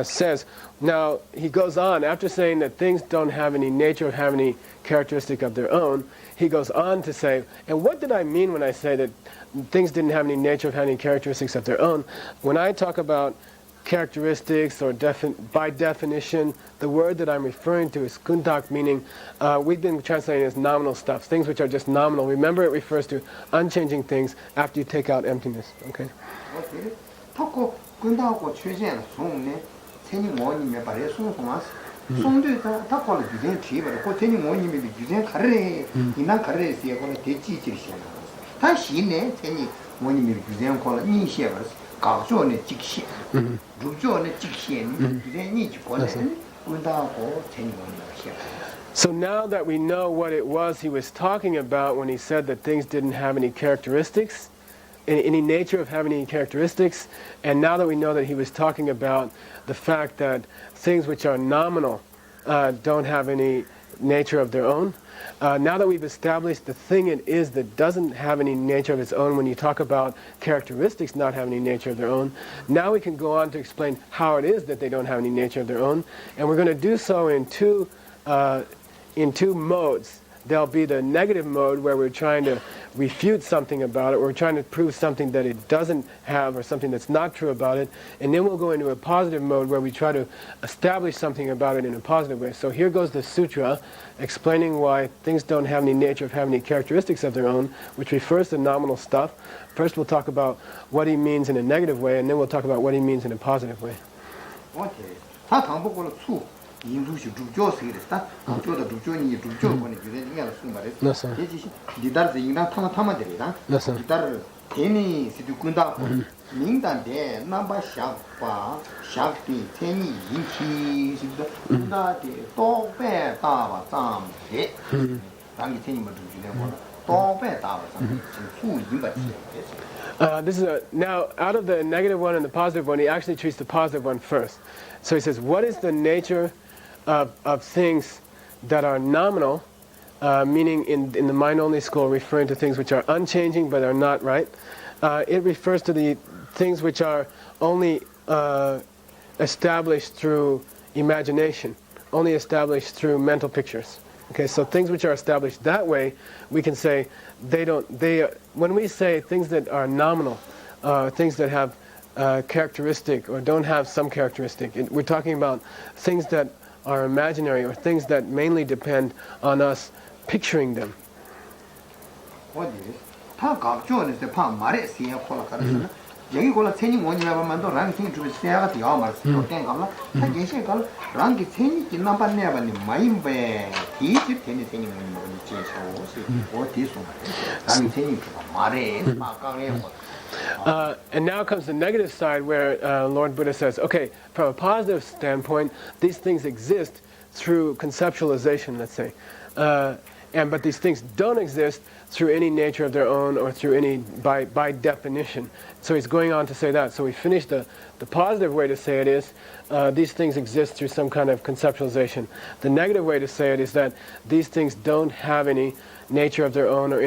Speaker 1: says, now he goes on, after saying that things don't have any nature or have any characteristic of their own, he goes on to say, and what did I mean when I say that things didn't have any nature of having characteristics of their own? When I talk about characteristics, or by definition, the word that I'm referring to is kuntak, meaning we've been translating as nominal stuff, things which are just nominal. Remember, it refers to unchanging things after you take out emptiness. Okay? So now that we know what it was he was talking about when he said that things didn't have any characteristics, any nature of having any characteristics, and now that we know that he was talking about the fact that things which are nominal don't have any nature of their own, now that we've established the thing it is that doesn't have any nature of its own, when you talk about characteristics not having any nature of their own, now we can go on to explain how it is that they don't have any nature of their own, and we're going to do so in two modes. There'll be the negative mode where we're trying to refute something about it, we're trying to prove something that it doesn't have or something that's not true about it, and then we'll go into a positive mode where we try to establish something about it in a positive way. So here goes the sutra explaining why things don't have any nature of having any characteristics of their own, which refers to nominal stuff. First we'll talk about what he means in a negative way, and then we'll talk about what he means in a positive way. This is now out of the negative one and the positive one, he actually treats the positive one first. So he says, what is the nature of things that are nominal, meaning in the MindOnly school referring to things which are unchanging but are not right, It refers to the things which are only established through imagination, only established through mental pictures. Okay, so things which are established that way, we can say when we say things that are nominal, things that have characteristic or don't have some characteristic, we're talking about things that are imaginary or things that mainly depend on us picturing them.
Speaker 2: 다 각종의 파 말에 시에 콜라 가르잖아. 여기 콜라 체니 원이라고 만도 랑킹 주비 시야가 되어 말스. 어떤 거라? 다 계신 걸 랑기 체니 지나 반내 반니 마임베 디지 체니 체니 원이 제셔오시 어디서 랑기 체니 주가 말에 막강해.
Speaker 1: And now comes the negative side where Lord Buddha says, okay, from a positive standpoint, these things exist through conceptualization, let's say. But these things don't exist through any nature of their own or through any by definition. So he's going on to say that. So we finished the positive way to say it is these things exist through some kind of conceptualization. The negative way to say it is that these things don't have any nature of their own or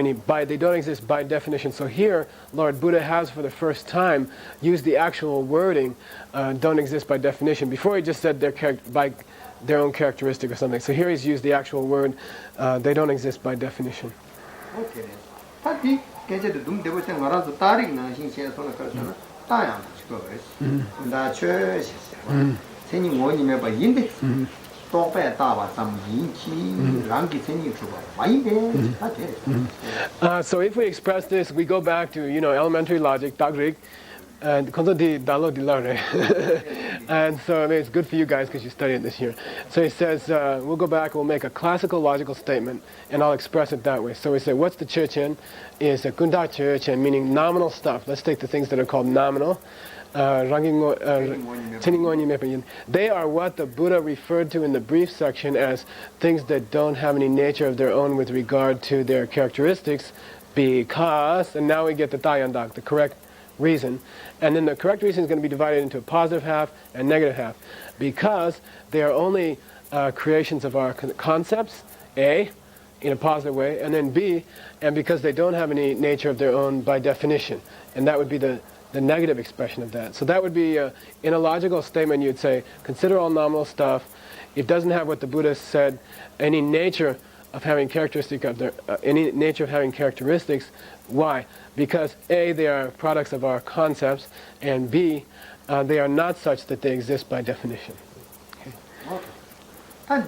Speaker 1: they don't exist by definition. So here Lord Buddha has for the first time used the actual wording don't exist by definition. Before he just said by their own characteristic or something. So here he's used the actual word they don't exist by definition.
Speaker 2: Okay. Pati 계제도 좀 되고 생 말아서 다리는 신시에 손을 걸잖아. 다양 그거. 나 최시. 생이 원이면 봐 인데. 또배 다바 좀 인기 랑기 생이 주고. 많이데. 다 돼.
Speaker 1: So if we express this, we go back to, elementary logic, dagrik, and and so I mean, it's good for you guys because you studied it this year. So he says, we'll go back, we'll make a classical logical statement, and I'll express it that way. So we say, what's the chechen? Is a gunda chechen, meaning nominal stuff. Let's take the things that are called nominal. They are what the Buddha referred to in the brief section as things that don't have any nature of their own with regard to their characteristics, because, and now we get the dayandak, the correct reason, and then the correct reason is going to be divided into a positive half and negative half, because they are only creations of our concepts, A, in a positive way, and then B, and because they don't have any nature of their own by definition, and that would be the negative expression of that. So that would be, in a logical statement, you'd say, consider all nominal stuff, it doesn't have what the Buddha said, any nature of having characteristics. Why? Because A, they are products of our concepts, and B, they are not such that they exist by definition. And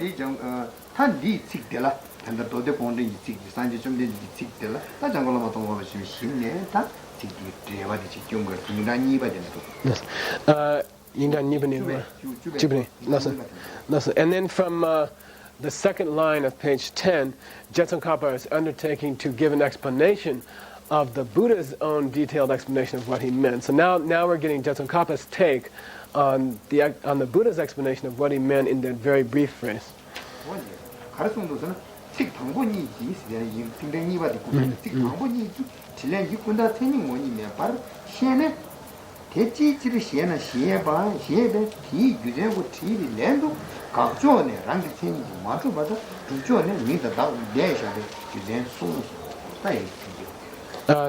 Speaker 1: then from the second line of page 10, Jetsun is undertaking to give an explanation of the Buddha's own detailed explanation of what he meant. So now we're getting Jetsun take on the Buddha's explanation of what he meant in that very brief phrase.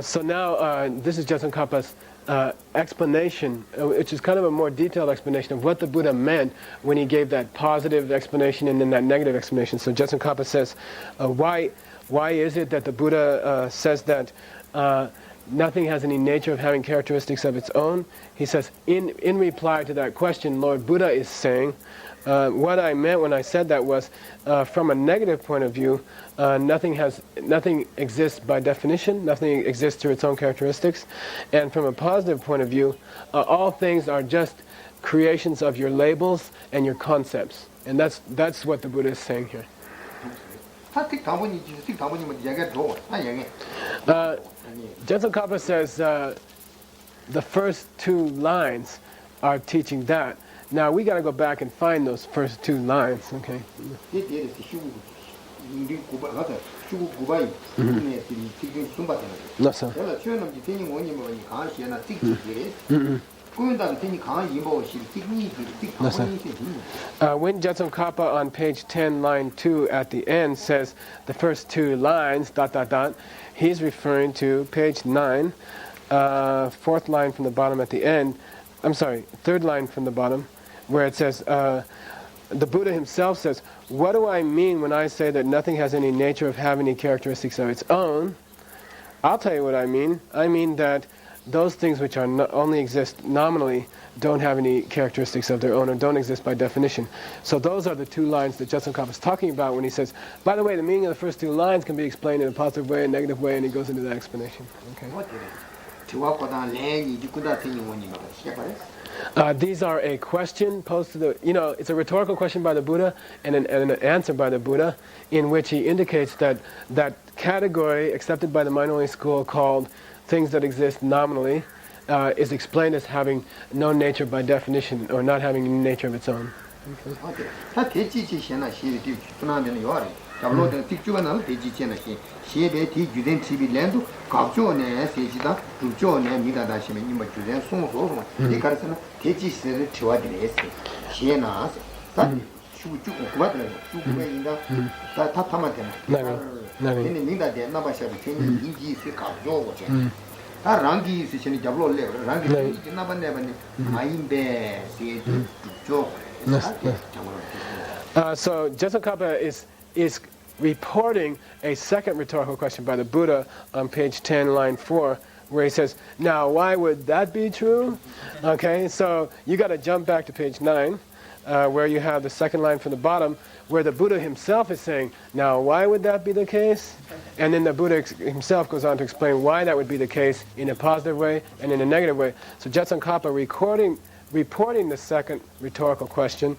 Speaker 1: So now this is Jetsun Kapa's explanation, which is kind of a more detailed explanation of what the Buddha meant when he gave that positive explanation and then that negative explanation. So Jetsun Kapa says, why is it that the Buddha says that nothing has any nature of having characteristics of its own? He says, in reply to that question, Lord Buddha is saying, what I meant when I said that was, from a negative point of view, nothing exists by definition, nothing exists through its own characteristics, and from a positive point of view, all things are just creations of your labels and your concepts, and that's what the Buddha is saying here. Jetsun Kapa says the first two lines are teaching that. Now we got to go back and find those first two lines, okay? No, sir. When Jetsun Kapa on page 10, line 2 at the end says the first two lines, ... he's referring to page 9, fourth line from the bottom at the end, third line from the bottom, where it says, the Buddha himself says, what do I mean when I say that nothing has any nature of having any characteristics of its own? I'll tell you what I mean. I mean that those things which are only exist nominally don't have any characteristics of their own or don't exist by definition. So those are the two lines that Jetsun Kappa is talking about when he says, by the way, the meaning of the first two lines can be explained in a positive way, a negative way, and he goes into that explanation. Okay. These are a question posed to the, it's a rhetorical question by the Buddha and an answer by the Buddha in which he indicates that that category accepted by the mind-only school called things that exist nominally is explained as having no nature by definition or not having any nature of its own. So Jetsun Kappa is reporting a second rhetorical question by the Buddha on page 10, line 4, where he says, now why would that be true? Okay, so you got to jump back to page 9, where you have the second line from the bottom, where the Buddha himself is saying, now why would that be the case? And then the Buddha himself goes on to explain why that would be the case in a positive way and in a negative way. So Jetsun Kappa reporting the second rhetorical question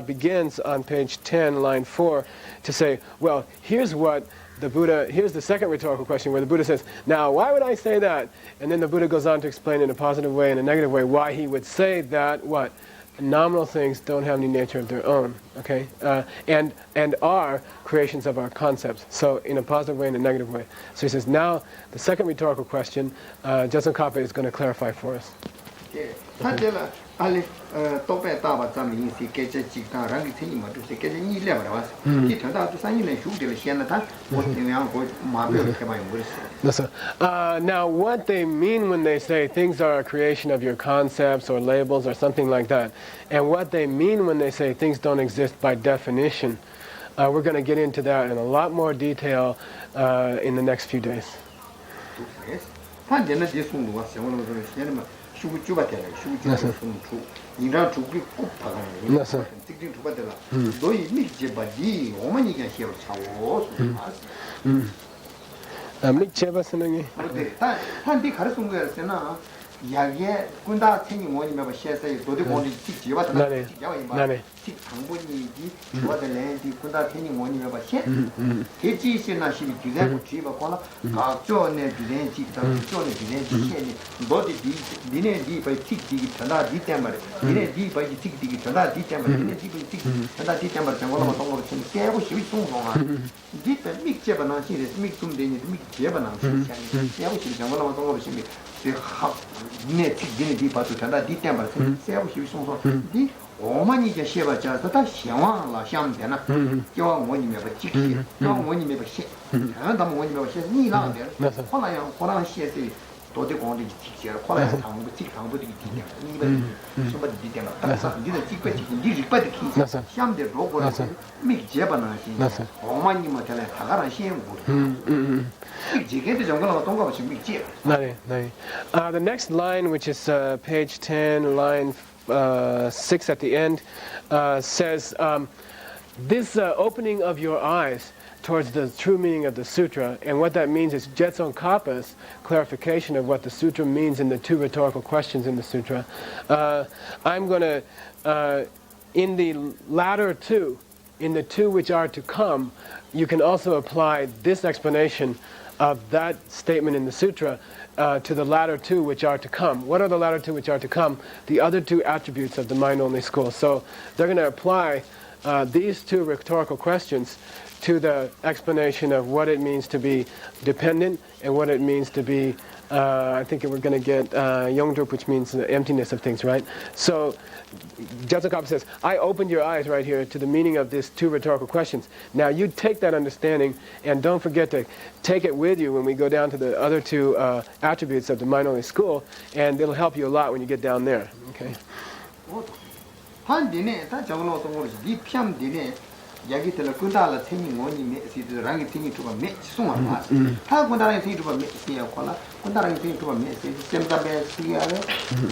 Speaker 1: begins on page 10, line 4, to say, well, here's the second rhetorical question where the Buddha says, now why would I say that? And then the Buddha goes on to explain in a positive way and a negative way why he would say that, what? Nominal things don't have any nature of their own, okay? And are creations of our concepts, so in a positive way and a negative way. So he says, now the second rhetorical question, Jetsun Kappa is going to clarify for us. Now what they mean when they say things are a creation of your concepts or labels or something like that, and what they mean when they say things don't exist by definition, we're going to get into that in a lot more detail in the next few days.
Speaker 2: 야게 군다 챙이 뭐냐면 셰세 도대 공리 직 지와다 야와이마 직 당본이지 지와들레디 군다 챙이 뭐냐면 셰 대지시나 시비 기대고 지바 콜라 각조네 비렌지 각조네 비렌지 셰니 버디 니네 바이 틱틱이 전화 디템버 니네 바이 틱틱이 전화 디템버 니네 틱틱 전화 디템버 정말로 동으로 좀 깨고 시비 송송아 디테 믹제바나 시레 믹좀 되니 믹제바나 시샤니 깨고 시비 정말로 동으로 시비 네 틱디네 디바도 전화 디템버 세고 시비 송송 디 오만이 제 셰바자 다 시왕라 샴데나 저 뭐니면 바 틱시 저 뭐니면 바 셰 다 뭐니면 바 셰 니라데 콜라야 콜라 셰세 도대 공리 틱시 콜라야 당부 틱 당부 틱 니베 소바 디템버 다 니데 틱베 틱 니리바데 키 샴데 로고라 미 제바나 시 오만이 뭐 전에 다가라 시행고
Speaker 1: The next line, which is page 10, line 6 at the end, says, this opening of your eyes towards the true meaning of the sutra, and what that means is Jetsun Kappa's clarification of what the sutra means in the two rhetorical questions in the sutra. I'm going to, in the latter two, in the two which are to come, you can also apply this explanation of that statement in the sutra to the latter two which are to come. What are the latter two which are to come? The other two attributes of the mind-only school. So they're going to apply these two rhetorical questions to the explanation of what it means to be dependent and what it means to be I think we're going to get Yongdrup, which means the emptiness of things, right? So Judson Copper says, I opened your eyes right here to the meaning of these two rhetorical questions. Now you take that understanding and don't forget to take it with you when we go down to the other two attributes of the mind-only school, and it'll help you a lot when you get down there. Okay.
Speaker 2: yagi tela kundala tengi ngoni me si rangi tengi tuba me sunga ma ta kundala tengi tuba me si ya kola kundala tengi tuba me si semda be si ya le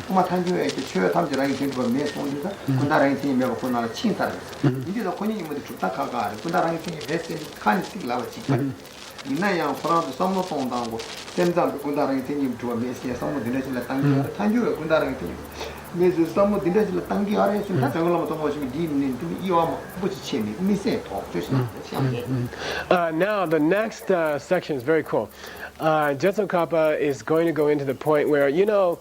Speaker 2: kuma tanju e chö tamje rangi tengi tuba me songi da kundala tengi me ba kundala chinta 이게 더 권이 뭐 좋다 가가 그다랑 이렇게 베스트 칸씩 라와 치카 이나야 프랑스 선모 동당고 셈장 그다랑 이렇게 좀 메시아 선모 디네실라 땅기 탄주가 그다랑 이렇게 메스 선모 디네실라 땅기 아래 진짜 저걸로 또 보시면 디는 이와 뭐지 체미 미세
Speaker 1: Now the next section is very cool. Jetson Kappa is going to go into the point where, you know,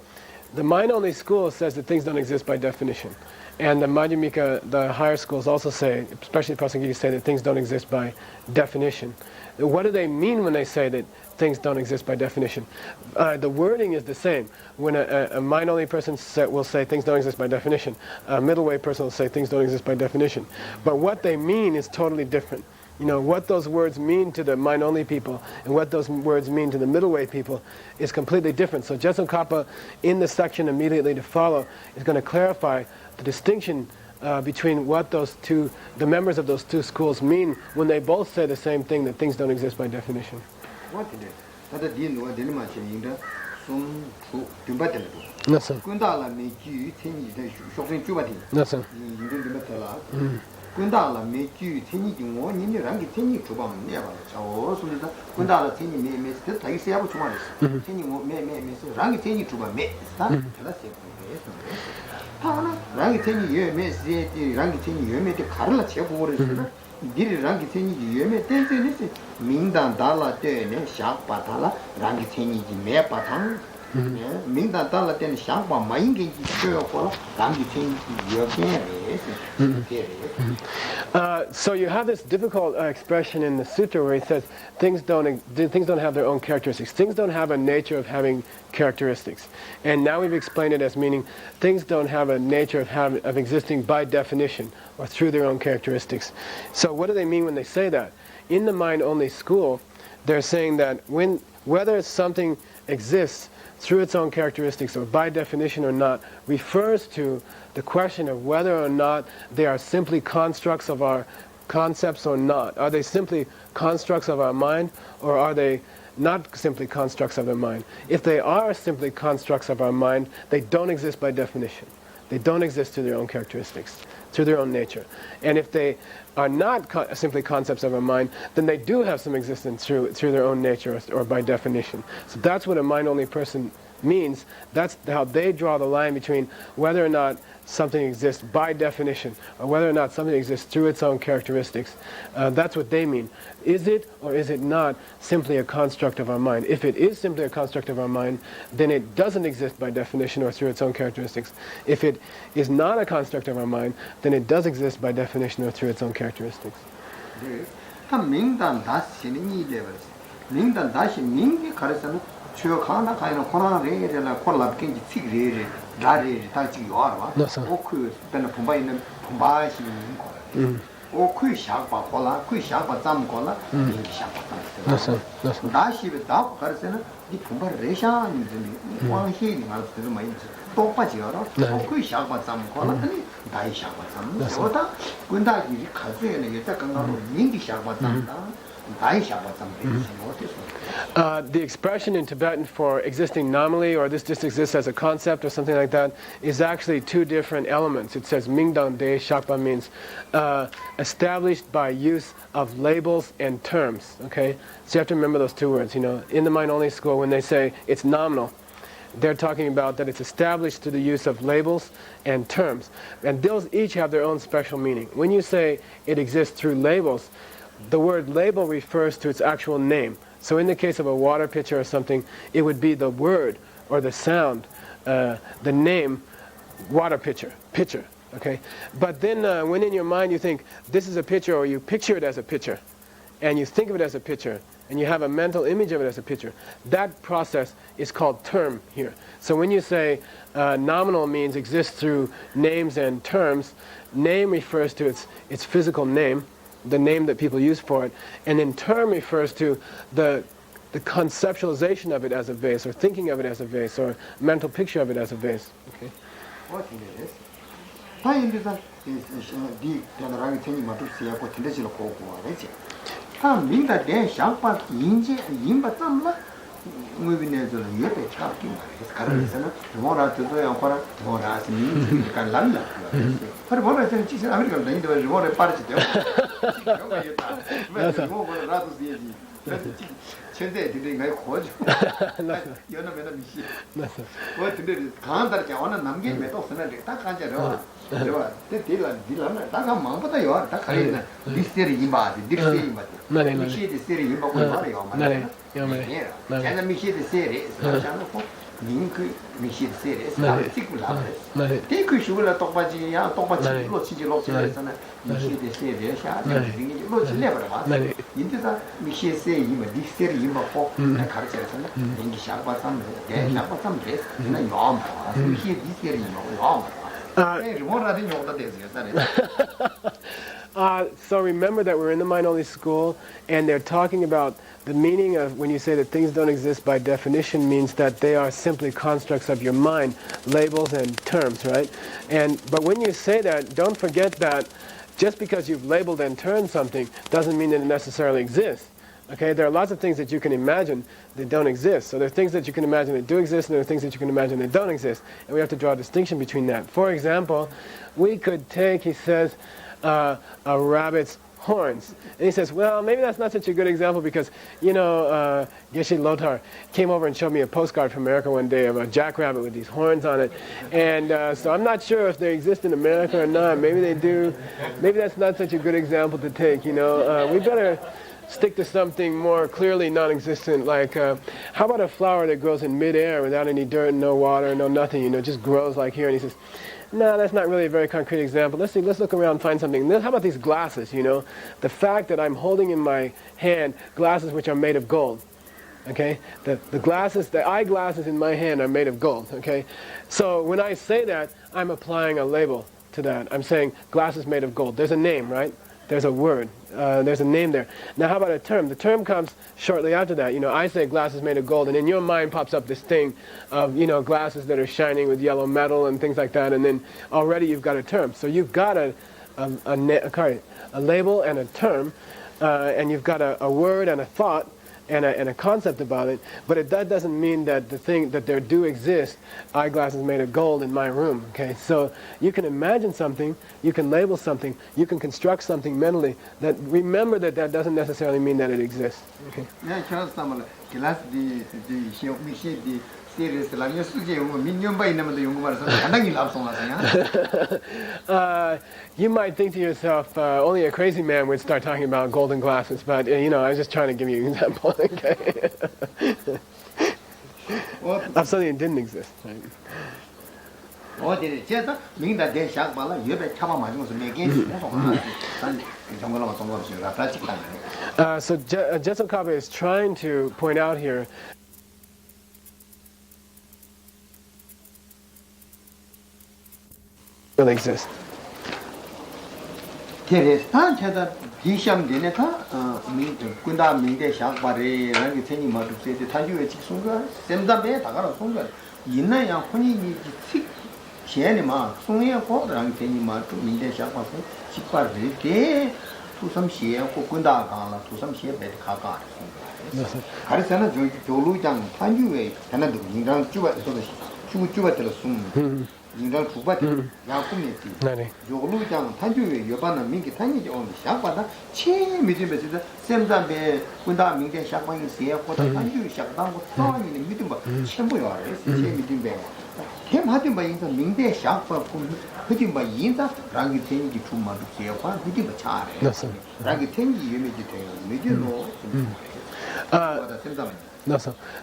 Speaker 1: the mind-only school says that things don't exist by definition. And the Madhyamika, the higher schools also say, especially Prasangiki, say that things don't exist by definition. What do they mean when they say that things don't exist by definition? The wording is the same. When a mind-only person will say things don't exist by definition, a middle-way person will say things don't exist by definition. But what they mean is totally different. You know, what those words mean to the mind-only people and what those words mean to the middle-way people is completely different. So Jetson Kappa, in the section immediately to follow, is going to clarify the distinction between what those two, the members of those two schools mean when they both say the same thing, that things don't exist by definition.
Speaker 2: What is it? That is what the much in the some to battle.
Speaker 1: Nothing.
Speaker 2: Kundala make you think the shopping to battle.
Speaker 1: Nothing.
Speaker 2: You do the battle. Kundala make you think you want in the rank thing to bomb never. So Kundala thing may miss the place I was once. Thing may miss rank thing to bomb. That's it. rangi tengi yue me se rangi tengi yue me te karla che ko re se diri rangi tengi yue me ten se ne se mingdan dala te ne shak pa dala rangi tengi ji me pa thang mingdan dala te ne shak pa ma ing ji che ko rangi tengi yue ke re
Speaker 1: So you have this difficult expression in the sutra where he says things don't have their own characteristics. Things don't have a nature of having characteristics. And now we've explained it as meaning things don't have a nature of existing by definition or through their own characteristics. So what do they mean when they say that? In the mind-only school, they're saying that whether something exists through its own characteristics or by definition or not refers to the question of whether or not they are simply constructs of our concepts or not. Are they simply constructs of our mind, or are they not simply constructs of our mind? If they are simply constructs of our mind, they don't exist by definition. They don't exist through their own characteristics, through their own nature. And if they are not simply concepts of our mind, then they do have some existence through their own nature or by definition. So that's what a mind-only person means. That's how they draw the line between whether or not something exists by definition or whether or not something exists through its own characteristics. That's what they mean. Is it or is it not simply a construct of our mind? If it is simply a construct of our mind, then it doesn't exist by definition or through its own characteristics. If it is not a construct of our mind, then it does exist by definition or through its own characteristics.
Speaker 2: Chukana kind of Kona Ray and a Kola King Tigre, Dari, Tachi Yorwa, Oku, then a Pumba in Pumba, or Kushapa Kola, Kushapa Zamkola, Shapa. Dashi with Dao Karsena, the Pumba Resha, and one healing out to the mind. Topachioro, Kushapa Zamkola, Dai Shapa Zam, Sota, Gunda, Kazu, and Yataka, Yindi Shapa Zamda.
Speaker 1: The expression in Tibetan for existing nominally, or this just exists as a concept or something like that, is actually two different elements. It says MindOnly, Shakpa means established by use of labels and terms. Okay, so you have to remember those two words. You know, in the mind-only school, when they say it's nominal, they're talking about that it's established through the use of labels and terms, and those each have their own special meaning. When you say it exists through labels, the word label refers to its actual name. So in the case of a water pitcher or something, it would be the word or the sound, the name, water pitcher, pitcher. Okay? But then when in your mind you think, this is a pitcher, or you picture it as a pitcher, and you think of it as a pitcher, and you have a mental image of it as a picture. That process is called term here. So when you say nominal means exists through names and terms, name refers to its physical name, the name that people use for it, and then term refers to the conceptualization of it as a vase, or thinking of it as a vase, or mental picture of it as a vase. Okay.
Speaker 2: What is this? I understand is the rangi tengi matu siya ko tende chilo ko ko wa reche. Ta minda den shangpa yinje yinba tsamla ngui ne zo ye pe cha ki ma re karan sana mo ra to ya ko ra mo ra si min ka lan la. Par mo ra ten chi sa america da inde mo re par chi de. Yo ga ye ta. Mo mo ra to si ji. 현재 되게 내 고죠. 연어 매나 미시. 뭐 근데 강한다 자원은 남게 매도 쓰는데 딱 가져요. 제가 딜라면 다가 망보다 요. 딱 가리네. 디스테리 이마디, 디스테리 이마디. 미시 디스테리 이마고 말이요.
Speaker 1: 네. 네.
Speaker 2: 제가 미시 디스테리 사장하고 링크 미시 디스테리 사티쿠라. 네. 테이크 슈글라 똑바지야 똑바지 로치지 로치잖아. 미시 디스테리 샤. 링이 로치 레버라. 네. 인데다 미시 세 이마 디스테리 이마고 가르쳐서는 링이 샤바 삼 네. 샤바 삼 돼. 나 요암. 미시 디스테리 이마고 요암.
Speaker 1: So remember that we're in the mind-only school, and they're talking about the meaning of when you say that things don't exist by definition means that they are simply constructs of your mind, labels and terms, right? But when you say that, don't forget that just because you've labeled and termed something doesn't mean that it necessarily exists. Okay, there are lots of things that you can imagine that don't exist. So there are things that you can imagine that do exist, and there are things that you can imagine that don't exist. And we have to draw a distinction between that. For example, we could take, he says, a rabbit's horns. And he says, well, maybe that's not such a good example because, Geshe Lothar came over and showed me a postcard from America one day of a jackrabbit with these horns on it. And so I'm not sure if they exist in America or not. Maybe they do. Maybe that's not such a good example to take, We better stick to something more clearly non-existent, like how about a flower that grows in midair without any dirt, no water, no nothing, just grows like here. And he says, no, that's not really a very concrete example. Let's see, let's look around and find something. How about these glasses, The fact that I'm holding in my hand glasses which are made of gold, okay? The eyeglasses in my hand are made of gold, okay? So when I say that, I'm applying a label to that. I'm saying glasses made of gold. There's a name, right? There's a word. There's a name there. Now how about a term? The term comes shortly after that. I say glasses made of gold, and in your mind pops up this thing of, glasses that are shining with yellow metal and things like that, and then already you've got a term. So you've got a label and a term, and you've got a word and a thought and a concept about it, but that doesn't mean that that there do exist eyeglasses made of gold in my room, okay? So you can imagine something, you can label something, you can construct something mentally, that remember that doesn't necessarily mean that it exists, okay? You might think to yourself, only a crazy man would start talking about golden glasses, but I was just trying to give you an example, okay? Of something that didn't exist. Right? So Jetsun Kabe is trying to point out here really exist.
Speaker 2: 인간 두바티 야꿈이지. 네네. 요루장 탄주에 여반은 민기 탄이지 온 샤바다 체 미디베지다 샘담베 군다 민게 샤방이 세야 고다 탄주 샤방고 싸니는 믿음 봐. 첨부요. 체 미디베. 템하든 봐 인자 민데 샤바 군 그지 봐 인자 랑이 텐기 투마도 세야 믿음 봐 차래. 랑이 텐기 유미지 돼요. 믿음로.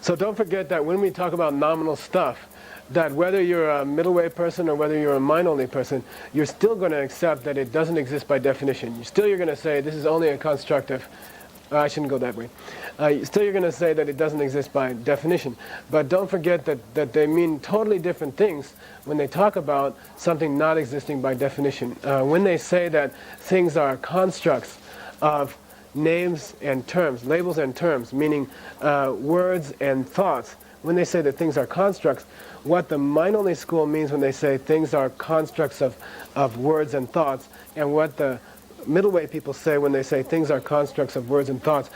Speaker 1: So don't forget that when we talk about nominal stuff, that whether you're a middle-way person or whether you're a mind-only person, you're still going to accept that it doesn't exist by definition. You're going to say this is only a construct of I shouldn't go that way. Still you're going to say that it doesn't exist by definition. But don't forget that they mean totally different things when they talk about something not existing by definition. When they say that things are constructs of names and terms, labels and terms, meaning words and thoughts, when they say that things are constructs, what the mind-only school means when they say things are constructs of words and thoughts, and what the middle way people say when they say things are constructs of words and thoughts,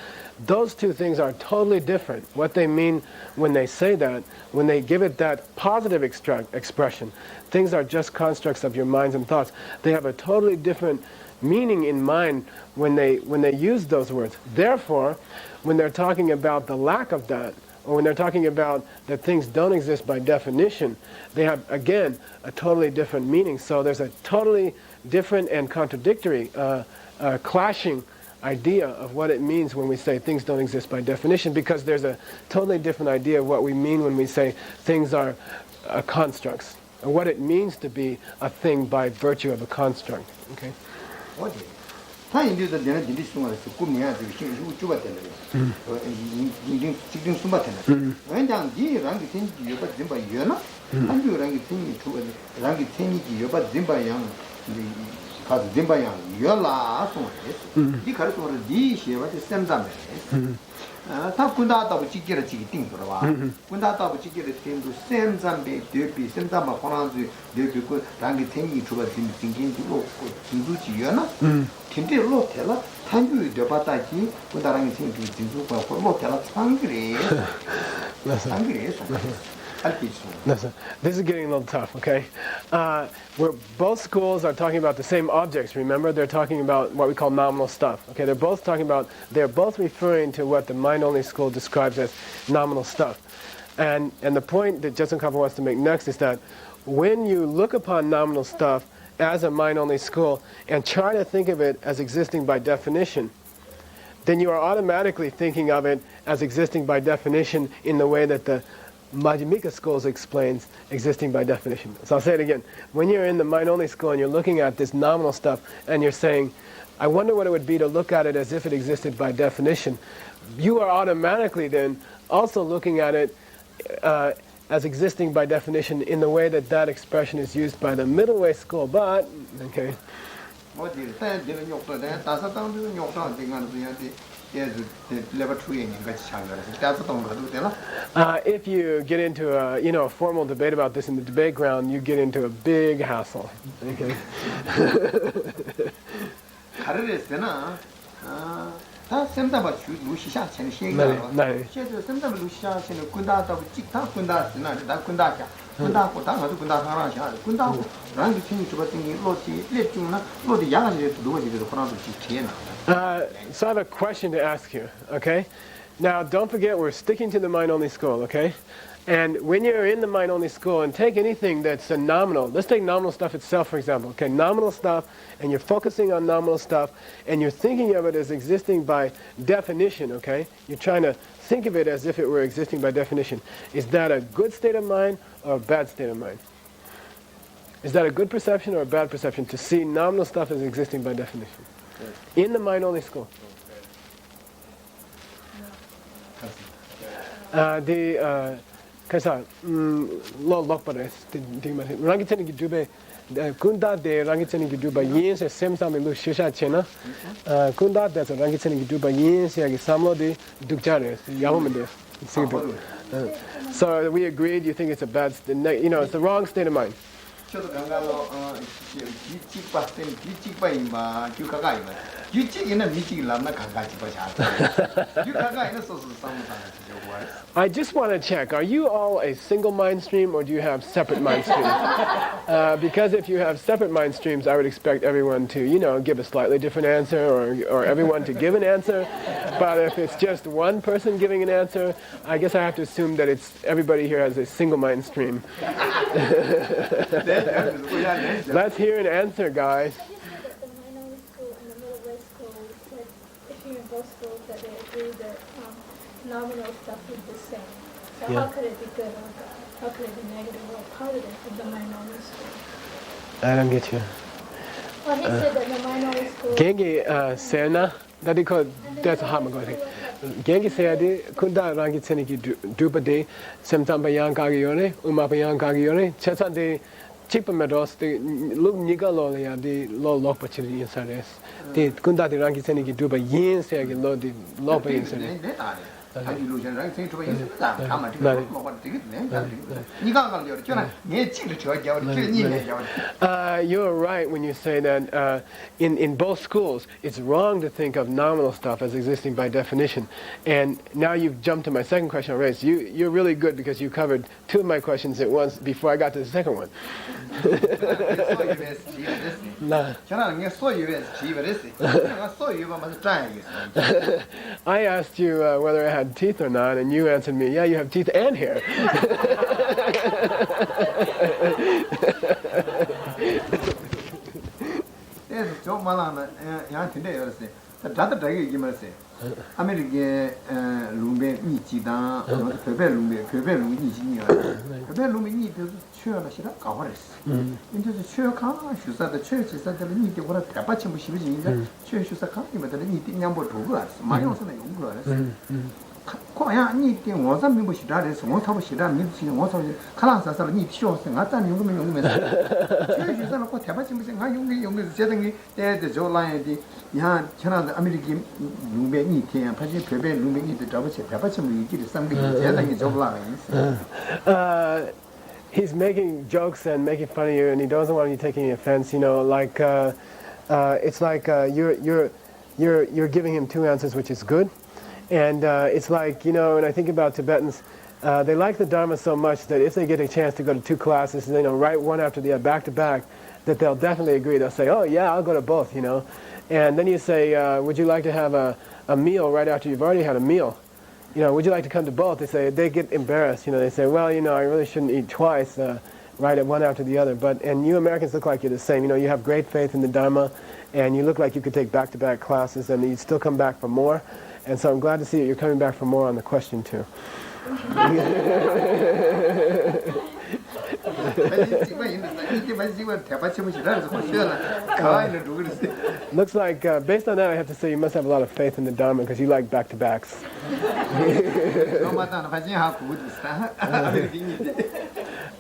Speaker 1: those two things are totally different. What they mean when they say that, when they give it that positive expression, things are just constructs of your minds and thoughts, they have a totally different meaning in mind when they use those words. Therefore, when they're talking about the lack of that, or when they're talking about that things don't exist by definition, they have, again, a totally different meaning. So there's a totally different and contradictory, clashing idea of what it means when we say things don't exist by definition, because there's a totally different idea of what we mean when we say things are constructs, or what it means to be a thing by virtue of a construct. Okay?
Speaker 2: 타인들도 내가 진짜 숨어서 꿈이야 그 신고 주가 되는 거. 지금 숨었잖아. 왜냐면 이랑이 생기 여바 dimba 여나? 한주랑이 생기 주가 랑이 생기 여바 dimba 양 가서 dimba 양 여라 숨었어. 이 가르쳐서 이 시에바지 샘담에. 다 군다다고 지기를 지기 띵 들어와. 군다다고 지기를 띵도 샘잠베 대비 샘잠바 호란지 대비고 랑이 생기 주가 띵긴지고 진주지여나? 근데 로텔라 탄주의 되바다지 군다랑이 생기 진주가 로텔라 상그레. 상그레서.
Speaker 1: Listen, this is getting a little tough, okay? Where both schools are talking about the same objects, remember? They're talking about what we call nominal stuff, okay? They're both referring to what the mind-only school describes as nominal stuff. And the point that Jetsun Kappa wants to make next is that when you look upon nominal stuff as a mind-only school and try to think of it as existing by definition, then you are automatically thinking of it as existing by definition in the way that the Madhyamika schools explains existing by definition. So I'll say it again. When you're in the mind-only school and you're looking at this nominal stuff and you're saying, I wonder what it would be to look at it as if it existed by definition, you are automatically then also looking at it as existing by definition in the way that that expression is used by the middle way school. But, okay. If you get into a formal debate about this in the debate ground, you get into a big hassle. Okay. So I have a question to ask you, okay? Now, don't forget we're sticking to the mind-only school, okay? And when you're in the mind-only school, and take anything that's a nominal, let's take nominal stuff itself, for example, okay? Nominal stuff, and you're focusing on nominal stuff, and you're thinking of it as existing by definition, okay? You're trying to think of it as if it were existing by definition. Is that a good state of mind or a bad state of mind? Is that a good perception or a bad perception to see nominal stuff as existing by definition? In the mind-only school. Kaisa, lo lokpares, tingma. Rangiteni gidube, kunda de rangiteni giduba yin se semsami lu shisha chena. Kunda de rangiteni giduba yin se agi samlo de dukjare, yamamende. So we agreed. You think it's a bad, it's the wrong state of mind. I just want to check, are you all a single mind stream or do you have separate mind streams? Because if you have separate mind streams, I would expect everyone to, give a slightly different answer or everyone to give an answer. But if it's just one person giving an answer, I guess I have to assume that everybody here has a single mind stream. Let's hear an answer, guys.
Speaker 3: The minority school and the middle way school said, if you're in both schools, that they agree that nominal stuff is the same. So how could it be good or bad? How could it be negative or positive in the minority school?
Speaker 1: I don't get you.
Speaker 3: Well, he said that the minority school...
Speaker 1: Genge Serna That they call that's a hard thing. Gengi said, Kunda Rangi Seniki Drupade, Semtamba Yankagione, Umapayan Kagione, Chesante, Chipa Meadows, the look Nigalolia, the low opportunity inside us. The Kunda Rangi Seniki Drupa Yin Sagi, low the low inside.
Speaker 2: illusion right thing to be come
Speaker 1: you're right when you say that in both schools it's wrong to think of nominal stuff as existing by definition. And now you've jumped to my second question already. So you're really good because you covered two of my questions at once before I got to the second one. I asked you whether I had teeth or not, and you answered me, yeah, you have teeth and hair.
Speaker 2: American lumbe ni ji dan pepe lumbe ni ji ni pepe lumbe ni de chue la shi da ga wa de in de chue ka shu sa de chue chi sa de ni de wo ta ba chi mu shi bi ji de chue shu sa ka ni ma de ni de nyang bo du ga ma yong sa na yong ga de ko ya ni de wo sa mi bu shi da de so wo ta bu shi da mi chi wo sa ka la sa sa ni xiu se nga zan yong me chue shu sa na ko ta ba chi mu se nga yong me je de ni de zo la ye de 야, 천하의 아메리칸 루베니 티야 파지 베베 루베니 데 잡아치 잡아치 무기를 상기 제단이 접라.
Speaker 1: He's making jokes and making fun of you, and he doesn't want you taking offense. You know, like it's like you're giving him two answers, which is good, and it's like, you know. And I think about Tibetans. They like the Dharma so much that if they get a chance to go to two classes, you know, right one after the other, back to back, that they'll definitely agree. They'll say, "Oh yeah, I'll go to both," you know. And then you say, would you like to have a meal right after you've already had a meal? You know, would you like to come to both? They say, they get embarrassed. You know, they say, well, you know, I really shouldn't eat twice, right at one after the other. And you Americans look like you're the same. You know, you have great faith in the Dharma, and you look like you could take back-to-back classes, and you'd still come back for more. And so I'm glad to see that you're coming back for more on the question, too. Looks like, based on that, I have to say you must have a lot of faith in the Dharma because you like back-to-backs.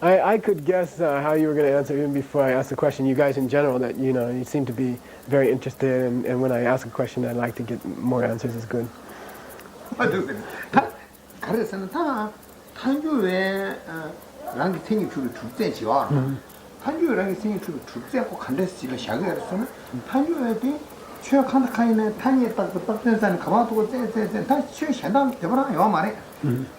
Speaker 1: I could guess how you were going to answer even before I asked the question. You guys in general, that you know, you seem to be very interested, and when I ask a question, I like to get more answers. Is good.
Speaker 2: 랑이 생이 주로 주제 지와 탄주랑이 생이 주로 주제고 간데스지가 샤게르서는 탄주에게 최악한 카이네 탄이 딱딱된산 가마도고 제제제 다 최현당 되버라 요 말에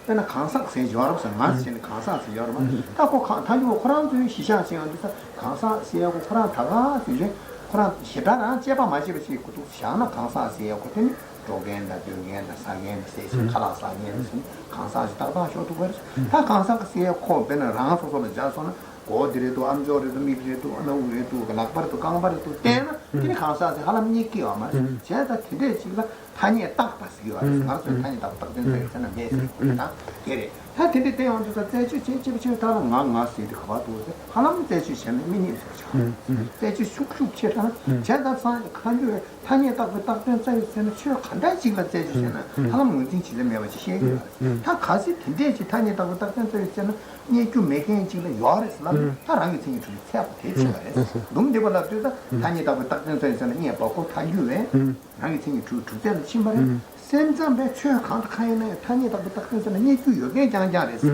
Speaker 2: 내가 강사 세 지와로서 마스는 강사 지와로 딱고 탄주 코란주 시샤싱한테서 강사 세하고 코란 다가 이제 코란 시다나 제바 마시듯이 있고도 샤나 강사 세하고 되니 조겐다 조겐다 사겐다 세시 칼라사겐다 강사지 따라 쇼도 버스 다 강사가 코베나 라하소소는 자소는 고디레도 암조레도 미비레도 나우레도 낙바르도 강바르도 때나 이 강사지 하나님 얘기요 아마 제가 되게 지금 단위에 딱 봤어요. 맞아요. 단위 딱 된다 했잖아. 메시지구나. 그래. 다 되게 대원도 대주 진짜 다른 망마스이 가봐도 하나님 대주 셈 미니 있었죠. 대주 쑥쑥 치다. 제가 산 간주에 단위에 딱 된다 했으면 치료 간단지가 대주잖아. 하나님 문진 지금 매워지 시행이. 다 가지 된대지 단위에 딱 된다 했잖아. 이게 매개 지금 요아레스나 다랑이 생이 좀 세고 대치가 했어. 너무 되버라 그래서 단위에 딱 된다 했잖아. 이 바고 단위에 랑이 생이 주된 신발에 센점에 최강한 카이네 탄이다 부탁해서는 이게 여기 장자래서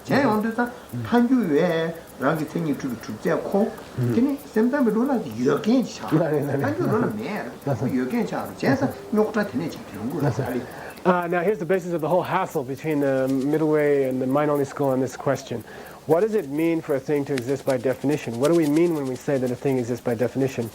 Speaker 2: 제 온도서 탄주에 랑이 생이 주제고 근데 센점에 로나 여기 차 탄주로는 매 여기 차 제가 녹다 되네 지금 거
Speaker 1: Now here's the basis of the whole hassle between the middle way and the mind-only school on this question. What does it mean for a thing to exist by definition? What do we mean when we say that a thing exists by definition?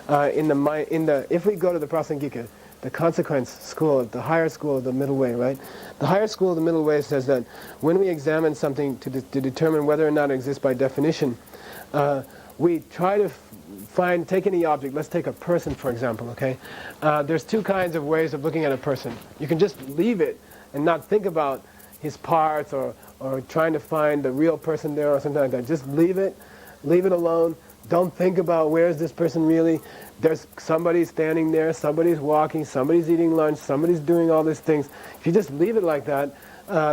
Speaker 1: If we go to the Prasangika, the consequence school, the higher school of the middle way, right? The higher school of the middle way says that when we examine something to determine whether or not it exists by definition, we try to take any object. Let's take a person, for example, okay? There's two kinds of ways of looking at a person. You can just leave it and not think about his parts or trying to find the real person there or something like that. Just leave it alone. Don't think about where is this person really. There's somebody standing there, somebody's walking, somebody's eating lunch, somebody's doing all these things. If you just leave it like that,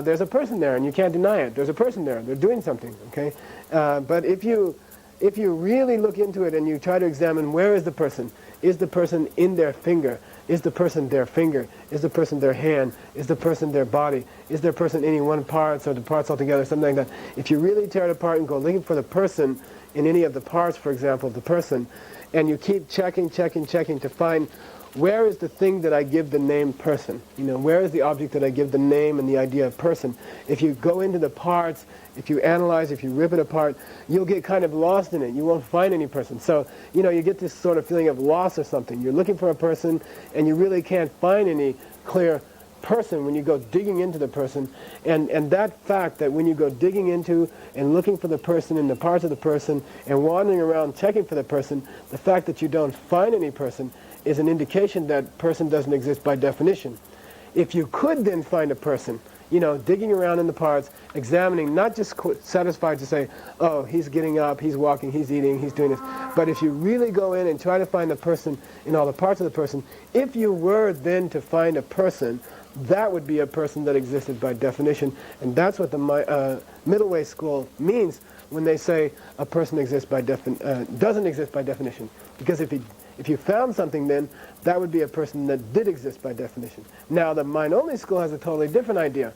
Speaker 1: there's a person there and you can't deny it. There's a person there. They're doing something, okay? But if you really look into it and you try to examine where is the person in their finger? Is the person their finger? Is the person their hand? Is the person their body? Is their person any one part or the parts altogether, something like that? If you really tear it apart and go looking for the person in any of the parts, for example, of the person, and you keep checking to find where is the thing that I give the name person? Where is the object that I give the name and the idea of person? If you go into the parts, if you analyze, if you rip it apart, you'll get kind of lost in it. You won't find any person. So, you get this sort of feeling of loss or something. You're looking for a person and you really can't find any clear person when you go digging into the person. And that fact that when you go digging into and looking for the person in the parts of the person and wandering around checking for the person, the fact that you don't find any person is an indication that person doesn't exist by definition. If you could then find a person, digging around in the parts, examining, not just satisfied to say, oh, he's getting up, he's walking, he's eating, he's doing this, but if you really go in and try to find a person in all the parts of the person, if you were then to find a person, that would be a person that existed by definition, and that's what the middle way school means when they say a person exists by doesn't exist by definition. Because if you found something, then that would be a person that did exist by definition. Now, the mind-only school has a totally different idea.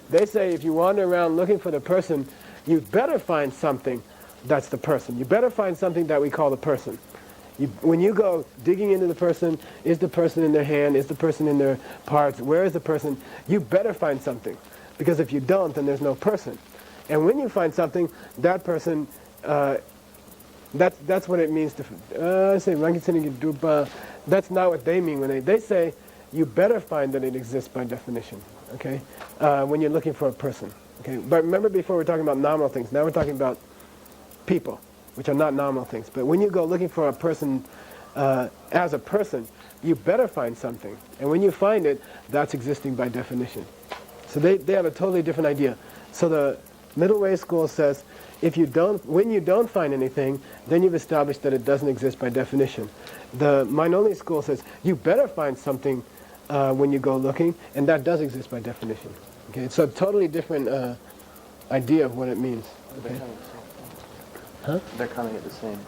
Speaker 1: They say if you wander around looking for the person, you better find something that's the person. You better find something that we call the person. When you go digging into the person, is the person in their hand, is the person in their parts, where is the person, you better find something. Because if you don't, then there's no person. And when you find something, that person, that's what it means to say. That's not what they mean when they say you better find that it exists by definition. Okay, when you're looking for a person. Okay, but remember before we're talking about nominal things. Now we're talking about people, which are not nominal things. But when you go looking for a person as a person, you better find something. And when you find it, that's existing by definition. So they have a totally different idea. So the middle way school says, when you don't find anything, then you've established that it doesn't exist by definition. The mind-only school says, you better find something when you go looking, and that does exist by definition. Okay, it's a totally different idea of what it means. Okay?
Speaker 4: They're coming at the same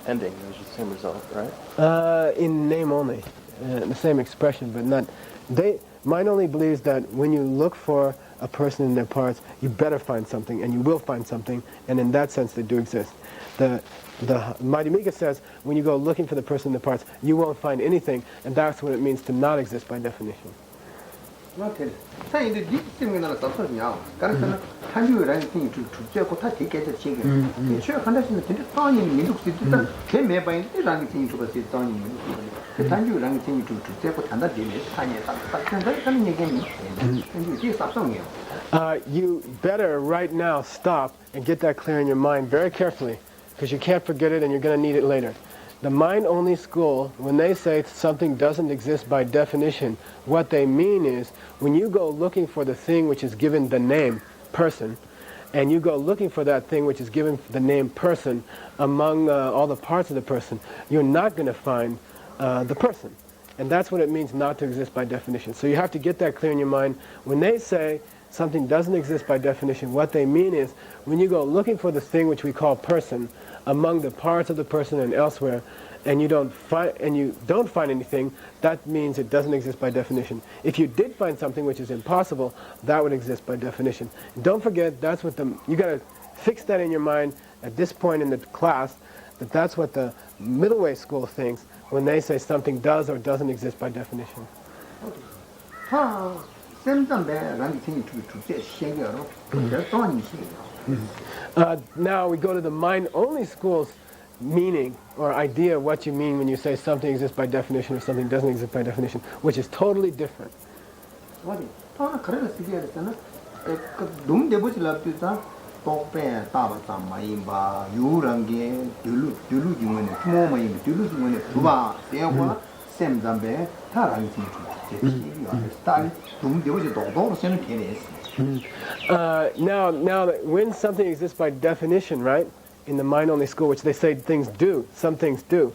Speaker 4: ending. There's the same result, right?
Speaker 1: In name only, the same expression, but not. Mind only believes that when you look for a person in their parts, you better find something, and you will find something, and in that sense they do exist. The Madhyamika says when you go looking for the person in the parts, you won't find anything, and that's what it means to not exist by definition.
Speaker 2: Okay. 사이드 디스팅이 나라 답서냐. 가르쳐는 한주라는 게 주제고 다 되게도 지금. 최 한다시는 진짜 땅이 민족시 진짜 개 매바인이라는 게 주가 땅이 민족시. 한주라는 게 주제고 단다 되네. 산에 딱 하는 얘기는 이게 답성이에요.
Speaker 1: You better right now stop and get that clear in your mind very carefully, because you can't forget it and you're going to need it later. The mind-only school, when they say something doesn't exist by definition, what they mean is when you go looking for the thing which is given the name person, and you go looking for that thing which is given the name person among all the parts of the person, you're not going to find the person. And that's what it means not to exist by definition. So you have to get that clear in your mind. When they say something doesn't exist by definition, what they mean is when you go looking for the thing which we call person among the parts of the person and elsewhere, and you don't find anything, that means it doesn't exist by definition. If you did find something which is impossible, that would exist by definition. Don't forget, that's what you got to fix that in your mind at this point in the class, that's what the middle way school thinks when they say something does or doesn't exist by definition. Now we go to the mind-only school's meaning or idea of what you mean when you say something exists by definition or something doesn't exist by definition, which is totally different. Now, when something exists by definition, right? in the mind-only school, which they say things do, some things do,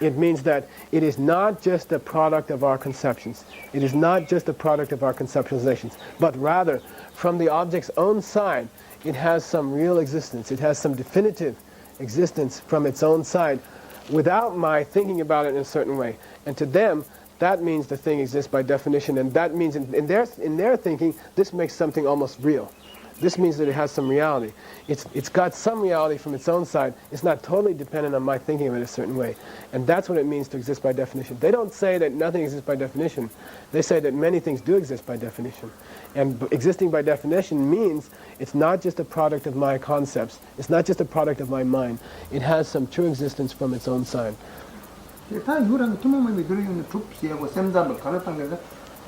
Speaker 1: it means that it is not just a product of our conceptions. It is not just a product of our conceptualizations, but rather, from the object's own side, it has some real existence. It has some definitive existence from its own side without my thinking about it in a certain way. And to them, that means the thing exists by definition, and that means in their thinking, this makes something almost real. This means that it has some reality. It's got some reality from its own side. It's not totally dependent on my thinking of it a certain way. And that's what it means to exist by definition. They don't say that nothing exists by definition. They say that many things do exist by definition. And existing by definition means it's not just a product of my concepts. It's not just a product of my mind. It has some true existence from its own side.
Speaker 2: 다 유랑 투모님이 들리는 줍시하고 샘잡을 가르쳤던 게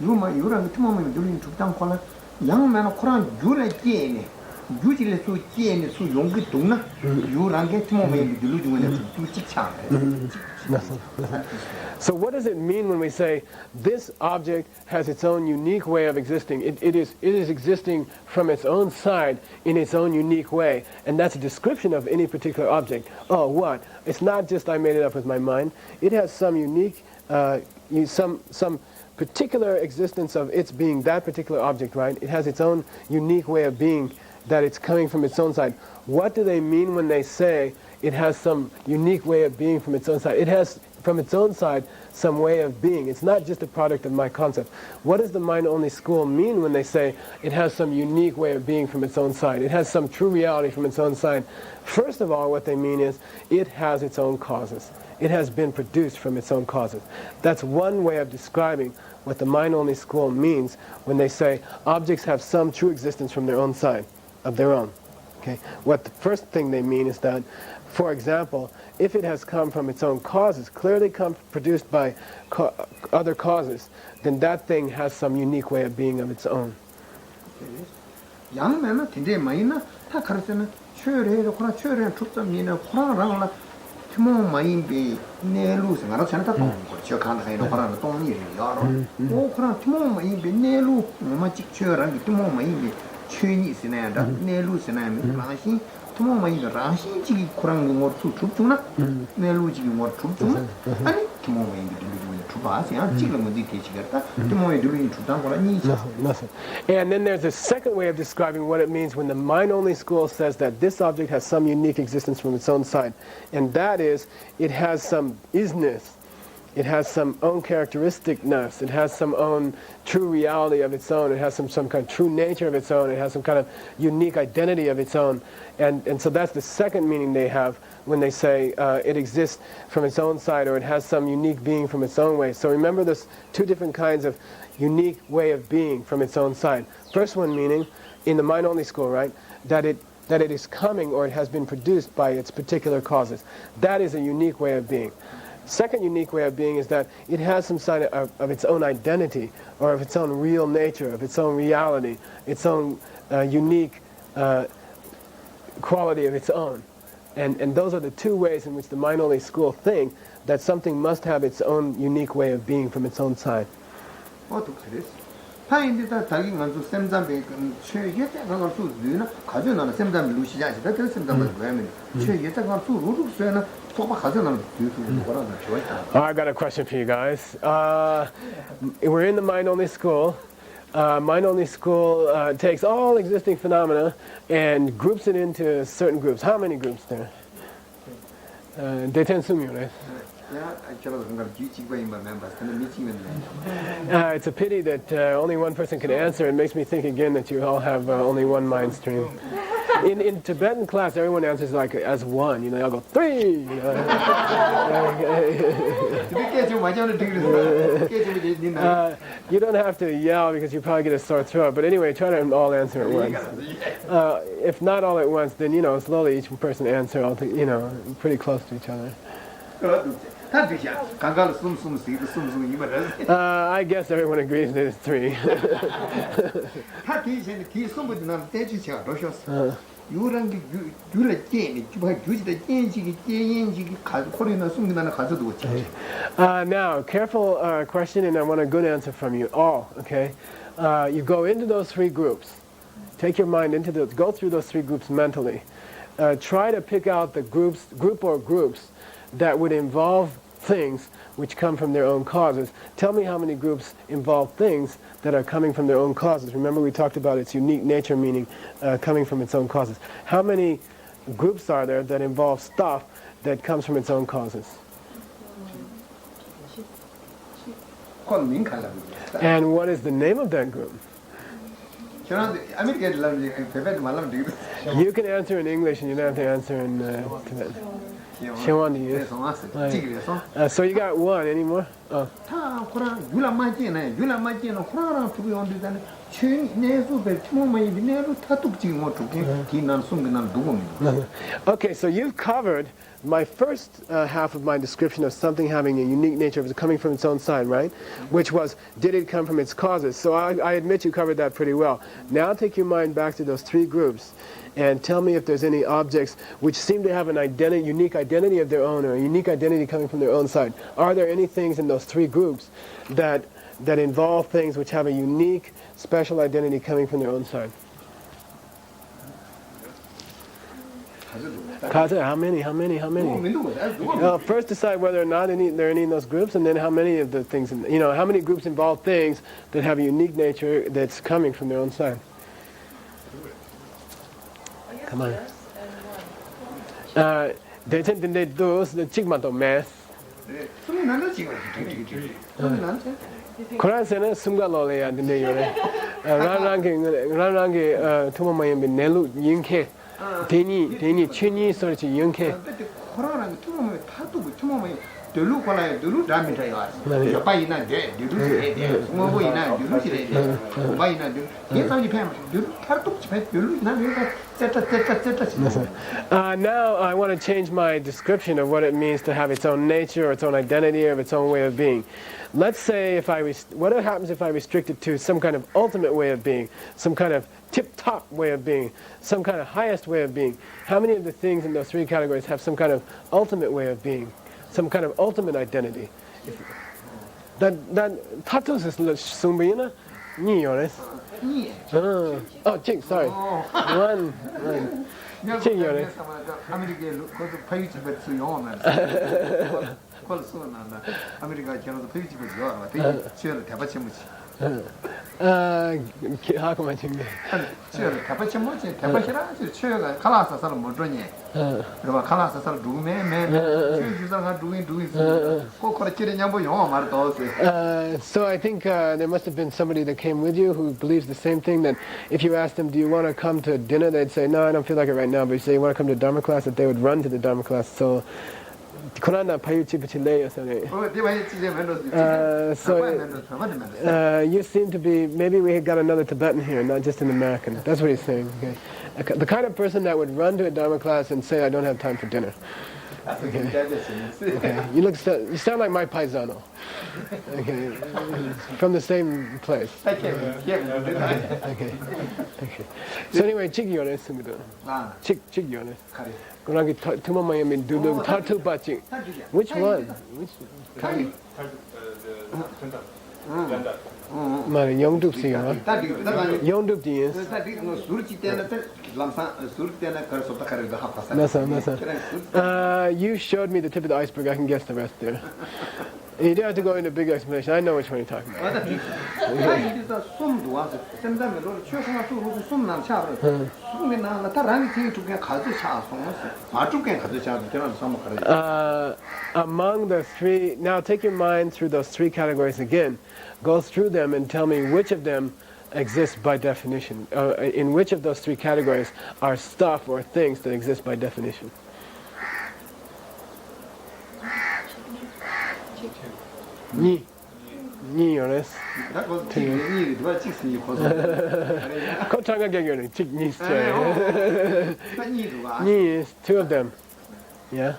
Speaker 2: 유만 유랑 투모님이 들리는 줍장 콜라 양면은 코란 유래 끼에네 유질의 수 끼에네 수 용기 동나 유랑게 투모님이 들리는 주 직창.
Speaker 1: So what does it mean when we say this object has its own unique way of existing? It is existing from its own side in its own unique way, and that's a description of any particular object. Oh, what? It's not just I made it up with my mind. It has some unique, some particular existence of its being that particular object, right? It has its own unique way of being, that it's coming from its own side. What do they mean when they say it has some unique way of being from its own side? It has, from its own side, some way of being. It's not just a product of my concept. What does the mind-only school mean when they say it has some unique way of being from its own side? It has some true reality from its own side. First of all, what they mean is it has its own causes. It has been produced from its own causes. That's one way of describing what the mind-only school means when they say objects have some true existence from their own side, of their own. Okay? What the first thing they mean is that, for example, if it has come from its own causes, clearly produced by other causes, then that thing has some unique way of being of its own.
Speaker 2: 양면은 굉장히 많이나 다 가르치는 최래로 코나 최래 춥점이나 코나랑라 티모 마인비 네루스 알아 전다 또 저 간다이로 코나는 동일이 여러 오 코나 티모 마인비 네루 뭐만 직처랑 티모 마인비 최니 있으나다 네루스나 마시 티모 마인비 라시지 코랑 뭐 춥춥나 네루지 뭐 춥춥나 아니 티모 마인비
Speaker 1: Nothing. And then there's a second way of describing what it means when the mind-only school says that this object has some unique existence from its own side. And that is, it has some isness. It has some own characteristicness. It has some own true reality of its own. It has some kind of true nature of its own. It has some kind of unique identity of its own. And so that's the second meaning they have when they say it exists from its own side, or it has some unique being from its own way. So remember, there's two different kinds of unique way of being from its own side. First one meaning, in the mind-only school, right, that it is coming or it has been produced by its particular causes. That is a unique way of being. Second unique way of being is that it has some side of its own identity, or of its own real nature, of its own reality, its own unique quality of its own. And those are the two ways in which the mind-only school think that something must have its own unique way of being from its own side. I got a question for you guys. We're in the mind-only school. Mind-only school takes all existing phenomena and groups it into certain groups. How many groups there? right? It's a pity that only one person can answer. It makes me think again that you all have only one mind stream. In Tibetan class, everyone answers like as one. You know, I'll go 3. You know. You don't have to yell because you probably get a sore throat. But anyway, try to all answer at once. If not all at once, then slowly each person answer. Pretty close to each other. I guess everyone agrees that it's 3. Now, careful question, and I want a good answer from you all, okay? You go into those 3 groups. Take your mind into those, go through those 3 groups mentally. try to pick out the group or groups that would involve things which come from their own causes. Tell me how many groups involve things that are coming from their own causes. Remember we talked about its unique nature, meaning coming from its own causes. How many groups are there that involve stuff that comes from its own causes? And what is the name of that group? You can answer in English and you don't have to answer in Tibetan. So you got one, any more? Oh. Okay, so you've covered my first half of my description of something having a unique nature of coming from its own side, right? Which was, did it come from its causes? So I admit you covered that pretty well. Now take your mind back to those three groups and tell me if there's any objects which seem to have an identity, unique identity of their own, or a unique identity coming from their own side. Are there any things in those three groups that involve things which have a unique, special identity coming from their own side? Kaza, how many? First decide whether or not there are any in those groups, and then how many of the things, how many groups involve things that have a unique nature that's coming from their own side. Come on. They tend to do the chigmato math. Koran sena sumga lole ya dine yore. Ranrangi tumamayam bin nelu yinke. Deni chuni sorchi yinke. Dulu kolai dulu dami tayo. Siapa ina de dulu ngobo ina dulu sire de. Ngobo ina dulu. Ye tahu pem dulu kartu cepet dulu ina mereka now I want to change my description of what it means to have its own nature or its own identity or its own way of being. Let's say what happens if I restrict it to some kind of ultimate way of being, some kind of tip-top way of being, some kind of highest way of being. How many of the things in those three categories have some kind of ultimate way of being? Some kind of ultimate identity. That tatus is sumbina, ni yores. Oh, chick, sorry. One. Chick yores. So I think there must have been somebody that came with you who believes the same thing, that if you asked them, do you want to come to dinner, they'd say, no, I don't feel like it right now, but you say, you want to come to Dharma class, that they would run to the Dharma class. So so you seem to be, maybe we had got another Tibetan here, not just an American. That's what he's saying. Okay. The kind of person that would run to a Dharma class and say, I don't have time for dinner. Okay. Okay. You sound like my paisano. Okay. From the same place. Okay. So anyway, chigiyone sumudo. Chigiyone. Which one? Which kind? You showed me the tip of the iceberg, I can guess the rest there. You don't have to go into big explanation, I know which one you're talking about. Among the three, now take your mind through those three categories again. Go through them and tell me which of them exists by definition. In which of those three categories are stuff or things that exist by definition? Ni yores. Ni is two of them. Yeah.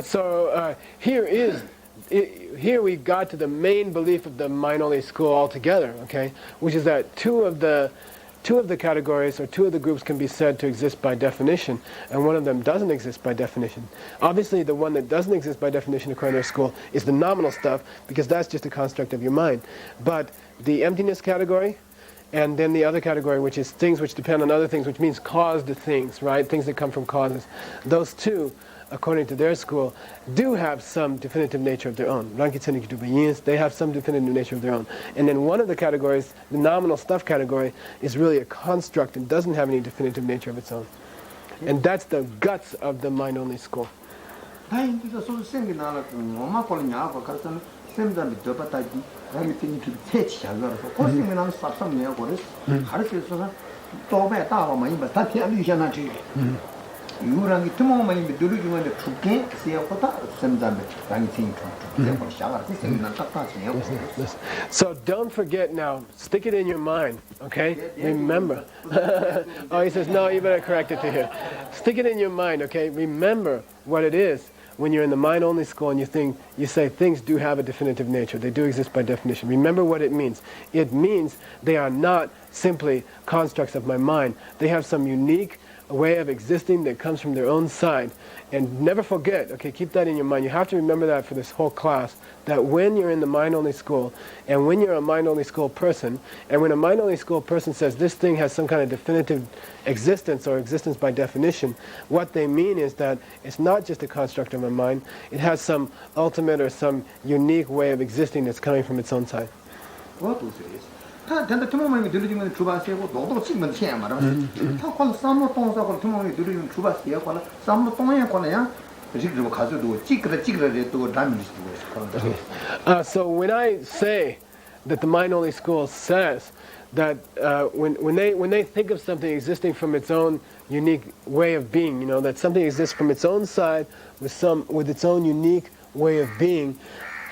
Speaker 1: So here we got to the main belief of the MindOnly school altogether, okay, which is that two of the two of the categories or two of the groups can be said to exist by definition, and one of them doesn't exist by definition. Obviously, the one that doesn't exist by definition according to our school is the nominal stuff, because that's just a construct of your mind. But the emptiness category, and then the other category, which is things which depend on other things, which means caused things, right? Things that come from causes. Those two, according to their school, do have some definitive nature of their own. They have some definitive nature of their own. And then one of the categories, the nominal stuff category, is really a construct and doesn't have any definitive nature of its own. And that's the guts of the mind-only school. So don't forget now, stick it in your mind, okay? Remember. Oh, he says, no, you better correct it to here. Stick it in your mind, okay? Remember what it is when you're in the mind-only school and you say things do have a definitive nature. They do exist by definition. Remember what it means. It means they are not simply constructs of my mind. They have some unique way of existing that comes from their own side. And never forget, okay, keep that in your mind. You have to remember that for this whole class, that when you're in the mind-only school, and when you're a mind-only school person, and when a mind-only school person says this thing has some kind of definitive existence or existence by definition, what they mean is that it's not just a construct of my mind, it has some ultimate or some unique way of existing that's coming from its own side.
Speaker 2: 근데 투모님이 들으시면 주바세고 너도 찍면 해 말하면 타콜 삼로 동사고 투모님이 들으시면 주바세요 거나 삼로 동에 거나야 지금 가서도 찍으래 또 담을 수도 있어.
Speaker 1: So when I say that the mind-only school says that when they think of something existing from its own unique way of being, you know, that something exists from its own side with its own unique way of being,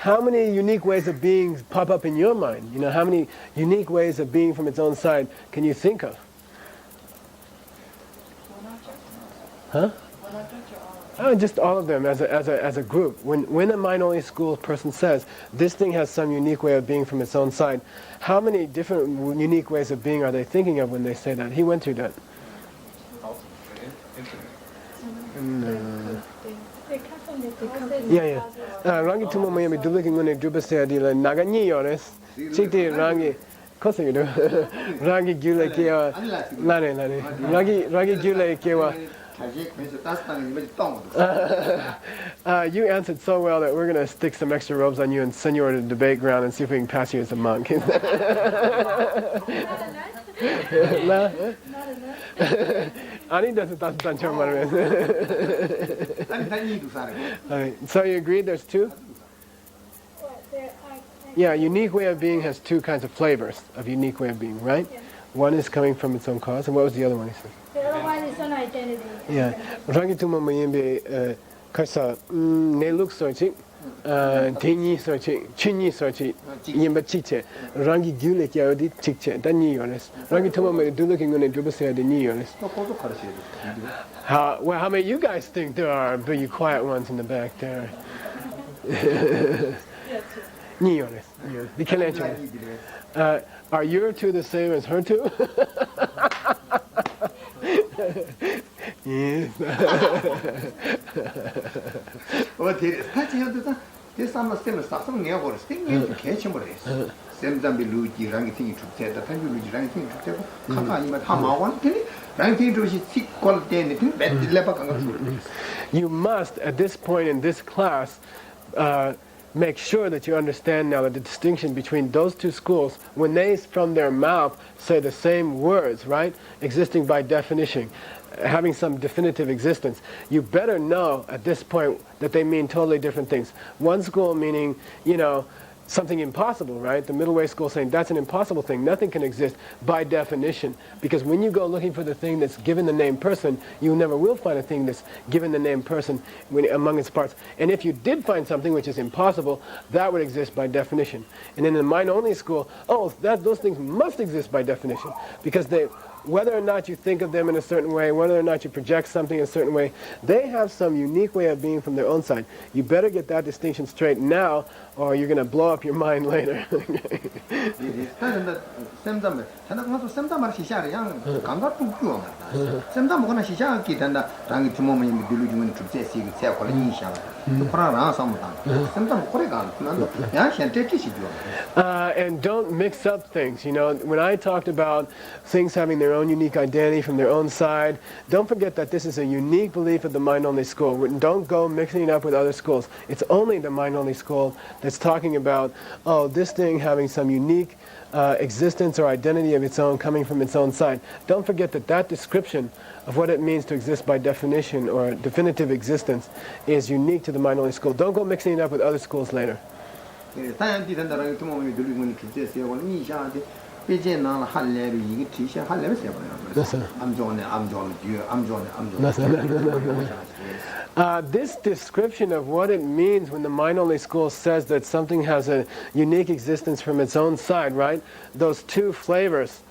Speaker 1: how many unique ways of being pop up in your mind? You know, how many unique ways of being from its own side can you think of? Huh? Just all of them as a group. When a mind-only school person says this thing has some unique way of being from its own side, how many different unique ways of being are they thinking of when they say that? He went through that. Yeah. Rangi tumo mayami duluking ngone dubase adila nagani yores. Chikti rangi kosa you do. Rangi gule kewa lane. Rangi gule kewa. You answered so well that we're going to stick some extra robes on you and send you over to the debate ground and see if we can pass you as a monk. Ani doesn't So you agreed there's two? Yeah, unique way of being has two kinds of flavors of unique way of being, right?
Speaker 3: Yeah.
Speaker 1: One is coming from its own cause, and what was the other one he said?
Speaker 3: The other one is an identity.
Speaker 1: Yeah. Rangi tuma mayembe karsa ne look sochi tingi sochi chinni sochi yemba chiche rangi gyule kyodi chiche dani yones rangi tuma may do looking on a dubase de ni yones. How many you guys think there are but you quiet ones in the back there? Ni yones. The connection. Are your two the same as her two? Yes. You must, at this point in this class, make sure that you understand now that the distinction between those two schools, when they from their mouth say the same words, right, existing by definition, having some definitive existence, you better know at this point that they mean totally different things. One school meaning, you know, something impossible, right? The middle way school saying that's an impossible thing. Nothing can exist by definition. Because when you go looking for the thing that's given the name person, you never will find a thing that's given the name person among its parts. And if you did find something which is impossible, that would exist by definition. And in the mind-only school, those things must exist by definition. Because whether or not you think of them in a certain way, whether or not you project something in a certain way, they have some unique way of being from their own side. You better get that distinction straight now, or you're going to blow up your mind later. And don't mix up things. You know, when I talked about things having their own unique identity from their own side, don't forget that this is a unique belief of the mind-only school. Don't go mixing it up with other schools. It's only the mind-only school that's talking about, oh, this thing having some unique existence or identity of its own coming from its own side. Don't forget that that description of what it means to exist by definition or definitive existence is unique to the mind-only school. Don't go mixing it up with other schools later. This description of what it means when the mind-only school says that something has a unique existence from its own side, right? Those two flavors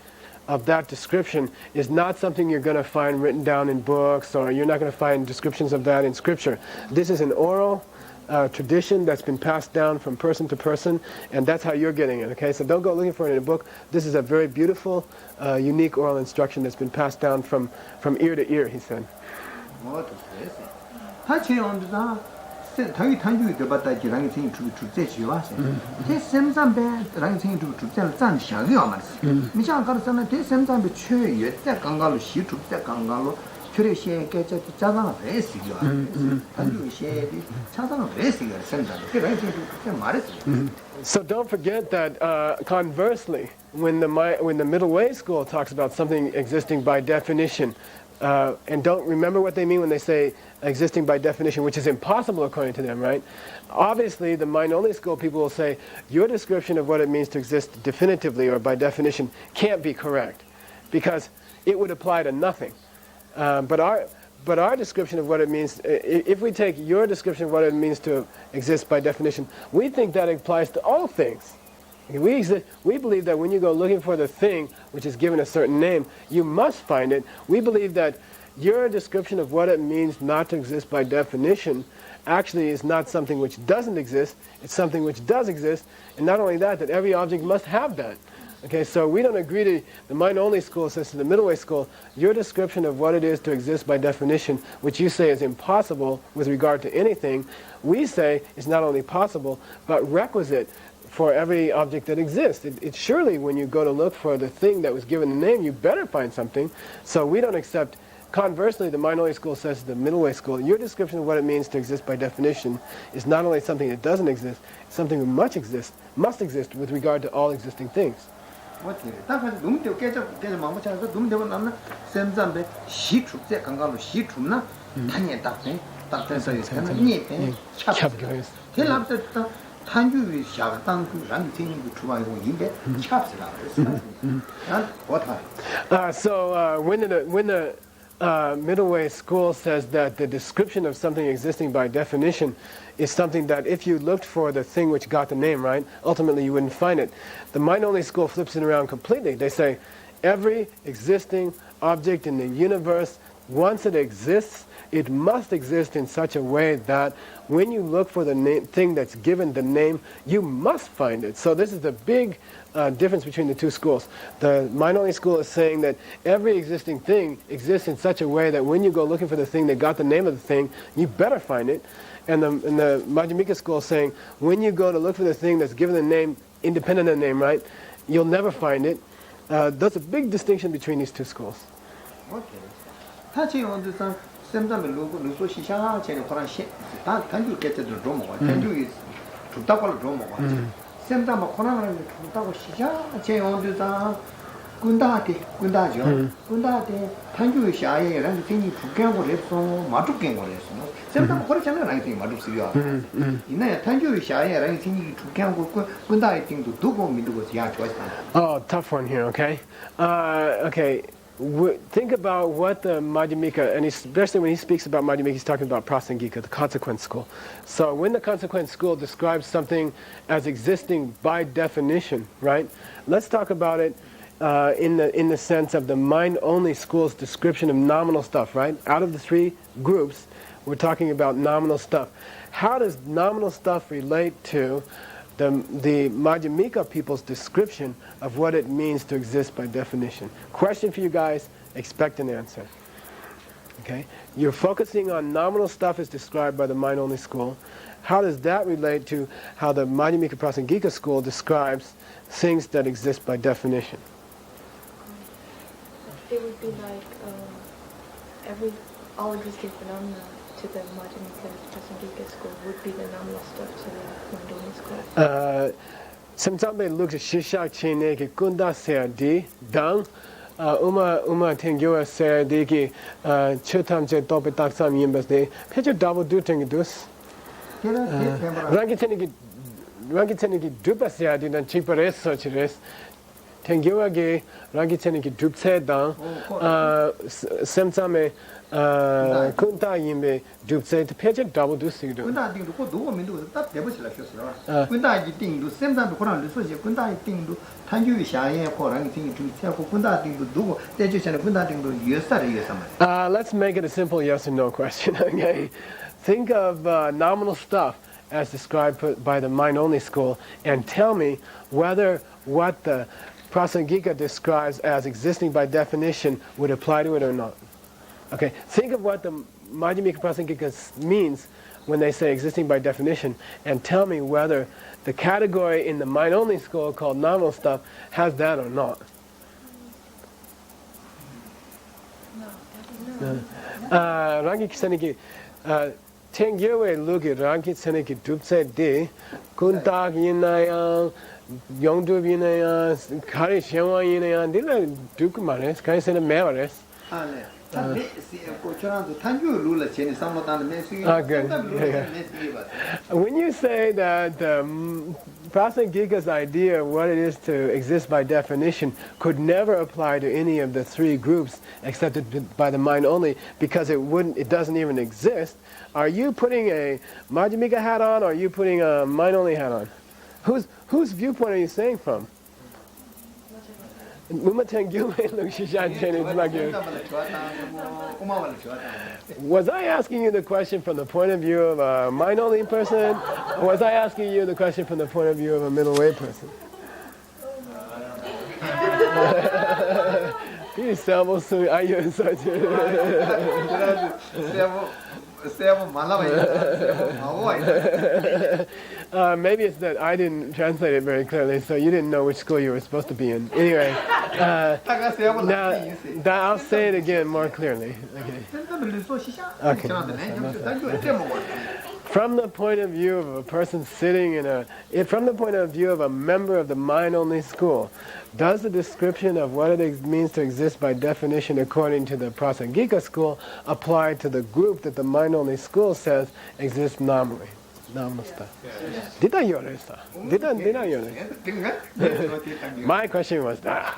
Speaker 1: of that description is not something you're going to find written down in books, or you're not going to find descriptions of that in scripture. This is an oral tradition that's been passed down from person to person, and that's how you're getting it, okay? So don't go looking for it in a book. This is a very beautiful, unique oral instruction that's been passed down from ear to ear, he said. So don't forget that conversely, when the middle way school talks about something existing by definition, and don't remember what they mean when they say existing by definition, which is impossible according to them, right? Obviously, the mind-only school people will say, your description of what it means to exist definitively or by definition can't be correct, because it would apply to nothing. But our description of what it means, if we take your description of what it means to exist by definition, we think that applies to all things. We believe that when you go looking for the thing which is given a certain name, you must find it. We believe that your description of what it means not to exist by definition actually is not something which doesn't exist, it's something which does exist, and not only that, that every object must have that. Okay, so we don't agree to the mind-only school says to the middle way school, your description of what it is to exist by definition, which you say is impossible with regard to anything, we say is not only possible, but requisite for every object that exists. It's surely when you go to look for the thing that was given the name, you better find something. So we don't accept. Conversely, the mind-only school says to the middle way school, your description of what it means to exist by definition is not only something that doesn't exist, it's something that must exist with regard to all existing things. So when the middle way school says that the description of something existing by definition is something that if you looked for the thing which got the name, right, ultimately you wouldn't find it. The mind-only school flips it around completely. They say every existing object in the universe, once it exists, it must exist in such a way that when you look for the thing that's given the name, you must find it. So this is the big difference between the two schools. The mind-only school is saying that every existing thing exists in such a way that when you go looking for the thing that got the name of the thing, you better find it. And the Madhyamika school is saying when you go to look for the thing that's given the name, independent of the name, right, you'll never find it. That's a big distinction between these two schools. Oh, tough one here, okay? Okay. Think about what the Madhyamika, and especially when he speaks about Madhyamika, he's talking about Prasangika, the consequent school. So when the consequent school describes something as existing by definition, right? Let's talk about it in the sense of the mind-only school's description of nominal stuff, right? Out of the three groups, we're talking about nominal stuff. How does nominal stuff relate to the Madhyamika people's description of what it means to exist by definition? Question for you guys, expect an answer. Okay? You're focusing on nominal stuff as described by the mind-only school. How does that relate to how the Madhyamika Prasangika school describes things that exist by definition?
Speaker 5: It would be like all existing phenomena to the Madhyamika Prasangika school would be the nominal stuff to the mind-only school.
Speaker 1: Sometimes it looks at Shishak Chene Kunda Serdi Dang Uma Tengua Serdi Chutam Je Topi Taksam Yimbas Picture double do Tengdus Rankiteniki Dupa Serdi and Chipares such as Tengua Gay Rankiteniki Dupse Dang Semsame Kunta Yimbe Dupse to pitch a double do Sidu.
Speaker 2: Kunta thing to go do a minute, that never shall have Kunta thing to send them to Koran, the social Kunta thing to Tanju Shaya, Koran thing to tell Kunta thing to do, they just send a Kunta thing to yes,
Speaker 1: let's make it a simple yes and no question, okay? Think of nominal stuff as described by the mind-only school and tell me whether what the Prasangika describes as existing by definition would apply to it or not. Okay, think of what the Madhyamika Prasangika means when they say existing by definition and tell me whether the category in the mind-only school called nominal stuff has that or not. Rangi Kisaniki Tengyewe Lugi Rangi Kisaniki Dupse De Kuntak Yinayang Yongdub Yinayang Kari Shenwa Yinayang Dila Dukumares, Kari Sena Mevares.
Speaker 2: Good.
Speaker 1: When you say that Prasangika's idea of what it is to exist by definition could never apply to any of the three groups except by the mind only because it doesn't even exist, are you putting a Madhyamika hat on or are you putting a mind only hat on? Whose viewpoint are you saying from? Was I asking you the question from the point of view of a mind-only person, or was I asking you the question from the point of view of a middle-way person? Maybe it's that I didn't translate it very clearly, so you didn't know which school you were supposed to be in. Anyway, now I'll say it again more clearly. Okay. From the point of view of a person sitting from the point of view of a member of the mind-only school, does the description of what it means to exist by definition according to the Prasangika school apply to the group that the mind-only school says exists nominally? Nominal stuff. Did I hear this? Did I hear this? My question was that.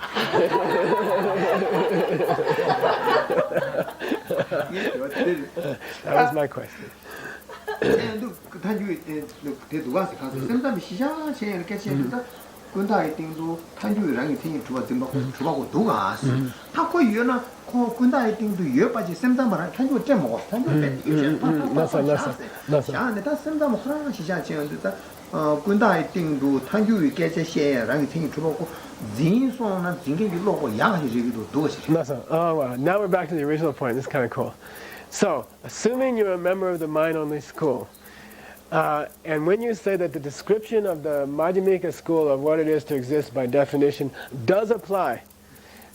Speaker 1: That was my question.
Speaker 2: 군다에 띵도 탄주랑이 띵이 주바고 누가 다 거기에나 군다에 띵도 여빠지 샘담을 탄주 때 먹어 탄주 때 나서 다 샘담을 하나 시작 지는데 군다에 띵도 탄주의 개체시에랑 띵이 주바고 진소나 진격이 로고 양아지기도 도시
Speaker 1: 나서 wow. Now we're back to the original point. This is kind of cool. So, assuming you're a member of the mind-only school, and when you say that the description of the Madhyamika school of what it is to exist by definition does apply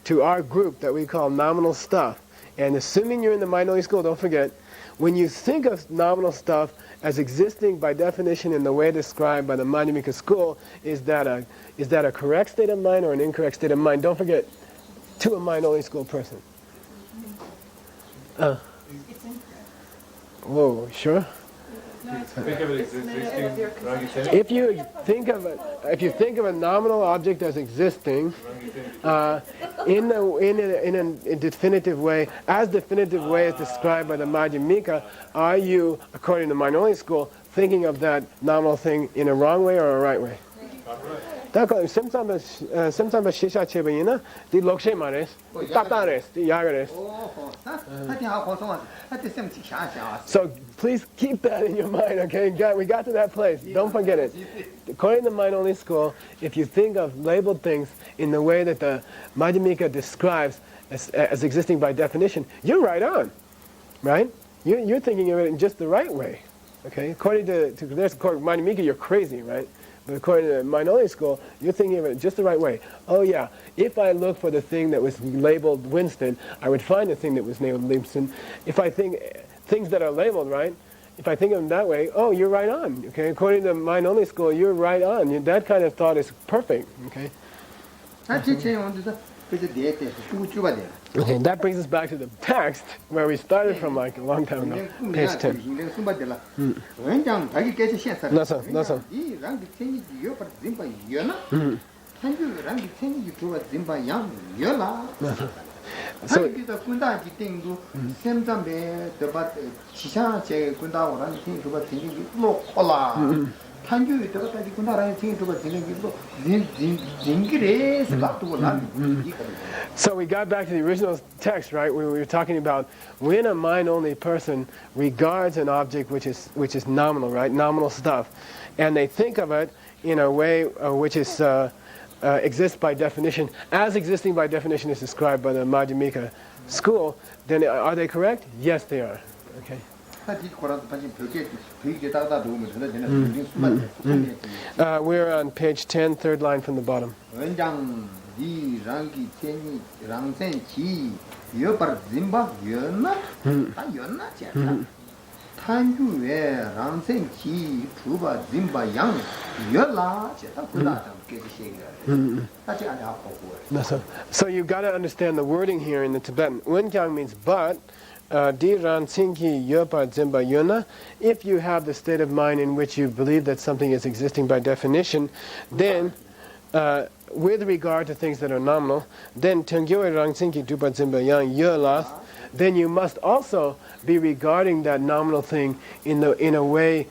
Speaker 1: to our group that we call nominal stuff, and assuming you're in the mind-only school, don't forget, when you think of nominal stuff as existing by definition in the way described by the Madhyamika school, is that a correct state of mind or an incorrect state of mind? Don't forget, to a mind-only school person. It's incorrect. Whoa, sure?
Speaker 6: Think of it as existing.
Speaker 1: If you think of a nominal object as existing in a definitive way, as definitive way as described by the Madhyamika, are you, according to mind-only school, thinking of that nominal thing in a wrong way or a right way? 다 sometimes shisha chebina, the lokshe mares, tatares, the yagares. So please keep that in your mind, okay? We got to that place. Don't forget it. According to the mind-only school, if you think of labeled things in the way that the Madhyamika describes as existing by definition, you're right on, right? You're thinking of it in just the right way, okay? According to Madhyamika, you're crazy, right? But according to the mind-only school, you're thinking of it just the right way. Oh yeah, if I look for the thing that was labeled Winston, I would find the thing that was labeled Winston. If I think things that are labeled, right? If I think of them that way, oh, you're right on. Okay, according to the mind-only school, you're right on. That kind of thought is perfect. Okay. Okay, that brings us back to the text where we started from like a long time ago. Page 10. So, so we got back to the original text, right? We were talking about when a mind-only person regards an object which is nominal, right? Nominal stuff, and they think of it in a way which is exists by definition, as existing by definition is described by the Madhyamika school. Then are they correct? Yes, they are. Okay. We're on page 10, third line from the bottom. So you got to understand the wording here in the Tibetan. Wenkyang means but. If you have the state of mind in which you believe that something is existing by definition, then with regard to things that are nominal, then you must also be regarding that nominal thing in a way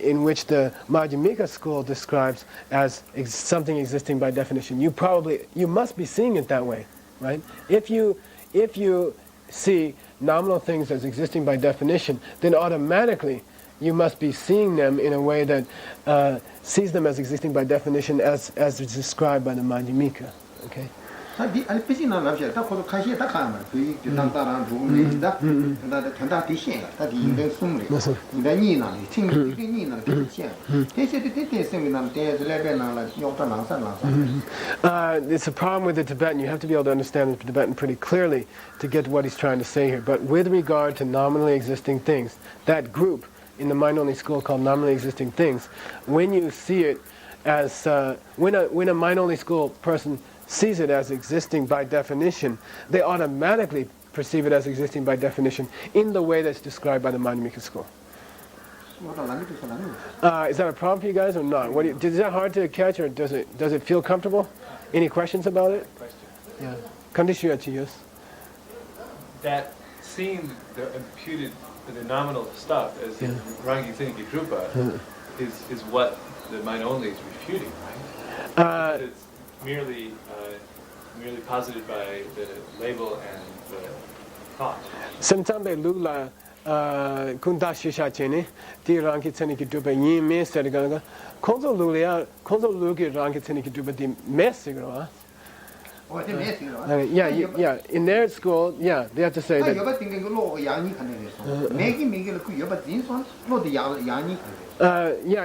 Speaker 1: in which the Madhyamika school describes as something existing by definition. You must be seeing it that way, right? If you see nominal things as existing by definition, then automatically you must be seeing them in a way that sees them as existing by definition as is described by the Madhyamika. Okay? So it's a problem with the Tibetan. You have to be able to understand the Tibetan pretty clearly to get what he's trying to say here. But with regard to nominally existing things, that group in the mind-only school called nominally existing things, when you see it as when a mind-only school person sees it as existing by definition, they automatically perceive it as existing by definition in the way that's described by the Madhyamika school. Is that a problem for you guys or not? Is that hard to catch, or does it feel comfortable? Any questions about it? Yeah. Condition, yes.
Speaker 6: That seeing the imputed, the nominal stuff as Rangi Thiniki Drupa is what the mind only is refuting, right? It's merely posited by the label and the thought.
Speaker 1: Sometimes lula kunta shisha chene ti rangi tseniki duba yin me serga konzo lulia konzo lugi rangi tseniki duba di mesigra. Yeah. In their school, they have to say that.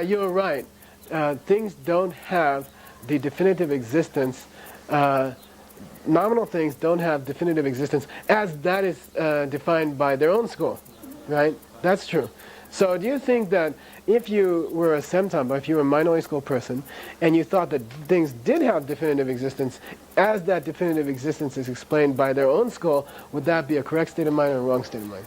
Speaker 1: You're right. Things don't have the definitive existence. Nominal things don't have definitive existence as that is defined by their own school, right? That's true. So do you think that if you were a Semtamba, if you were a mind-only school person, and you thought that things did have definitive existence, as that definitive existence is explained by their own school, would that be a correct state of mind or a wrong state of mind?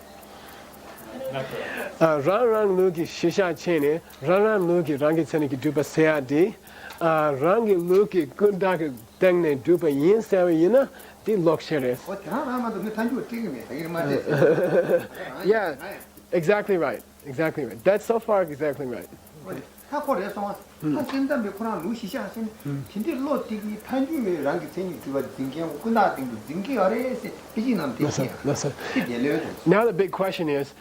Speaker 6: Not correct.
Speaker 1: Rang lugi shisha chene, rang lugi rangi tseniki dupa seadi, rangi lugi kundaka tengne dupa yin sewa yina, di loksheres. Yeah, exactly right. That's so far exactly right.
Speaker 2: 현재 코로나 루시샤신 근데 로티기 탄주에 랑기 생이 그거 징계하고 끝나든도 징계 아래에서 비지는 되지.
Speaker 1: Now the big question is,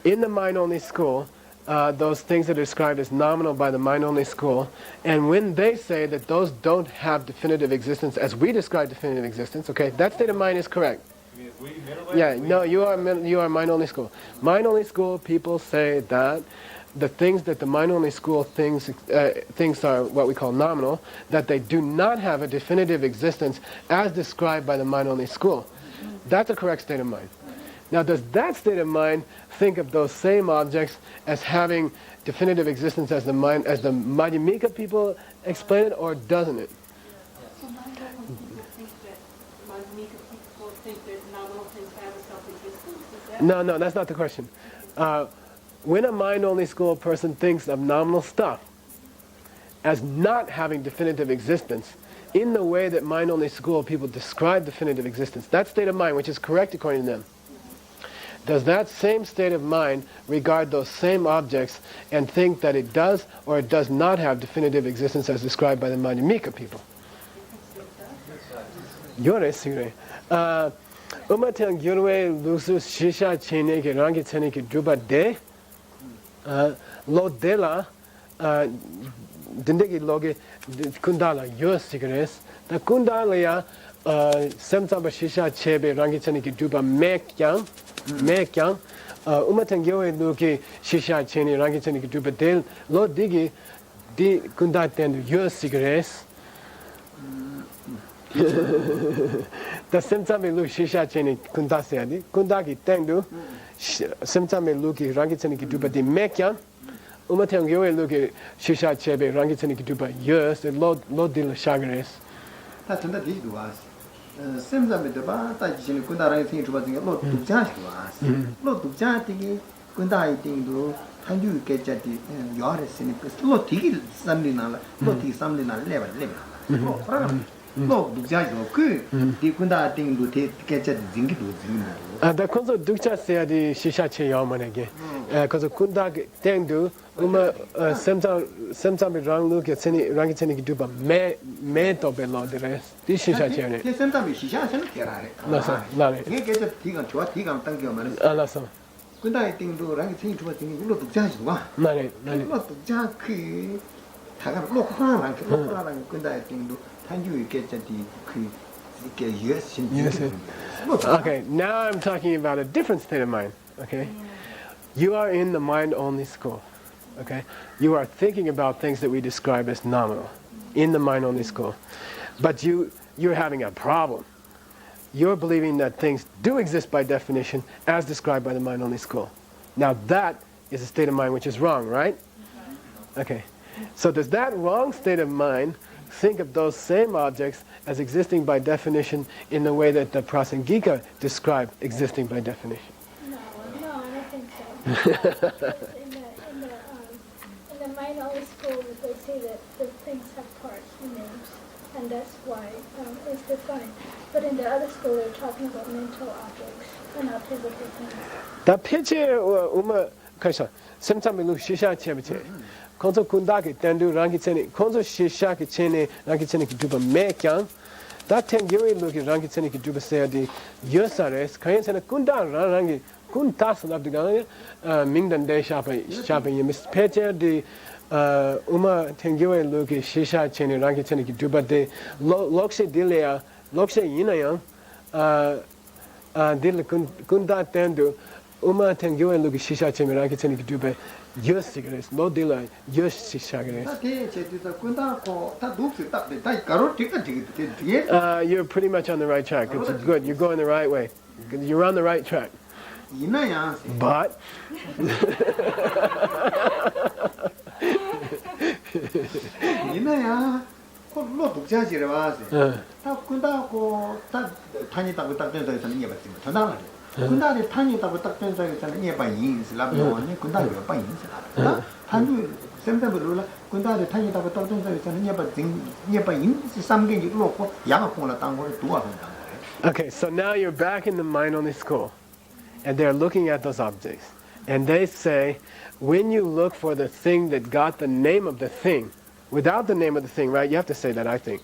Speaker 1: in the mind-only school, those things that are described as nominal by the mind-only school, and when they say that those don't have definitive existence as we describe definitive existence, okay, that state of mind is correct.
Speaker 6: You mean we, middle way?
Speaker 1: Yeah, no, you are mind-only school. Mind-only school people say that the things that the mind-only school thinks are what we call nominal, that they do not have a definitive existence as described by the mind-only school. That's a correct state of mind. Now, does that state of mind think of those same objects as having definitive existence as the Madhyamika people explain it, or doesn't it?
Speaker 7: So people think that Madhyamika people think that nominal things have a self-existence? Is that?
Speaker 1: No, that's not the question. When a mind-only school person thinks of nominal stuff as not having definitive existence, in the way that mind-only school people describe definitive existence, that state of mind, which is correct according to them, does that same state of mind regard those same objects and think that it does or it does not have definitive existence as described by the Madhyamika people? Yore sigre. Umatang gyurwe lusu shisha chene ke rangi chene ke druba de lo dela dindegi loge kundala yo sigres. Da kundala ya semtamba shisha chebe rangi chene ke druba mekyang mekyang umatang gyurwe luke shisha chene rangi chene ke druba de lo digi di kundaten yo sigres. The semtame lu shisha cheni kundasiadi kundagi tengdu semtame lu ki rangi cheni ki duba di mekyan umatang yoe lu ki shisha chebe rangi cheni ki duba yes lo dil shagares
Speaker 2: 다 전다 뒤도 와서 semtame deba 다 지는 군다랑이 생이 주바 중에 로 독자시 와서 로 독자 되게 군다이 띵도 한주 깨자디 요아레스니 로 되게 삼리나라 로 되게 삼리나라 레바 로 그러나 로 독자죠 그 디군다 띵도 되게 깨자디 징기도 징기도
Speaker 1: da konzo dukcha seadi shisha che yamanege kozo kunda tengdu semtame rang lu ki cheni rangi cheni ki duba me to be lo deres di shisha che ne
Speaker 2: 그 semtame 시샤선 깨라래
Speaker 1: 나서 나래
Speaker 2: 이게 깨자 디가 좋아 디가 당겨 말은
Speaker 1: 알았어
Speaker 2: 군다이 띵도 랑이 생이 주바 중에 로 독자시 와
Speaker 1: 나래
Speaker 2: 로 독자 그 다가 로 하나랑 군다이 띵도 한주 깨자디 그 이게 예신
Speaker 1: Okay, now I'm talking about a different state of mind. Okay, you are in the mind-only school. Okay, you are thinking about things that we describe as nominal in the mind-only school, but you're having a problem. You're believing that things do exist by definition as described by the mind-only school. Now that is a state of mind which is wrong, right? Okay, so does that wrong state of mind think of those same objects as existing by definition in the way that the Prasangika describe existing by definition?
Speaker 3: No, I don't think so. in the mind-only school, they say that the things have parts and names, and that's why it's defined. But in the other school, they're talking about mental objects and not physical things.
Speaker 1: The picture kaisa semtamilu shisha chebiche. Konzo kundaki tendu rangi cheni konzo shisha ki chene rangi cheni ki duba mekyang. That tengyuri luki rangi cheni ki duba seadi yosares kayen sena kunda rangi kuntas labdigana mingdan de shopping yemis picture di uma tengyuri luki shisha cheni rangi cheni ki duba de lokshe dilea lokshe yinayang dil kunda tendu uma tengyuri luki shisha cheni rangi cheni ki duba yes cigarettes no dila yes cigarettes you're pretty much on the right track. It's good. You're going the right way. You're on the right track. But
Speaker 2: 군다리 탄이다고 딱 된다고 예반인스 라보니 군다리 예반인스 탄주 샘템블로 군다리 탄이다고 딱 된다고 예반인스 삼개지 놓고 양학공을 땅고를 두어한다.
Speaker 1: Okay, so now you're back in the mind-only school, and they're looking at those objects, And they say, when you look for the thing that got the name of the thing, without the name of the thing, right? You have to say that, I think.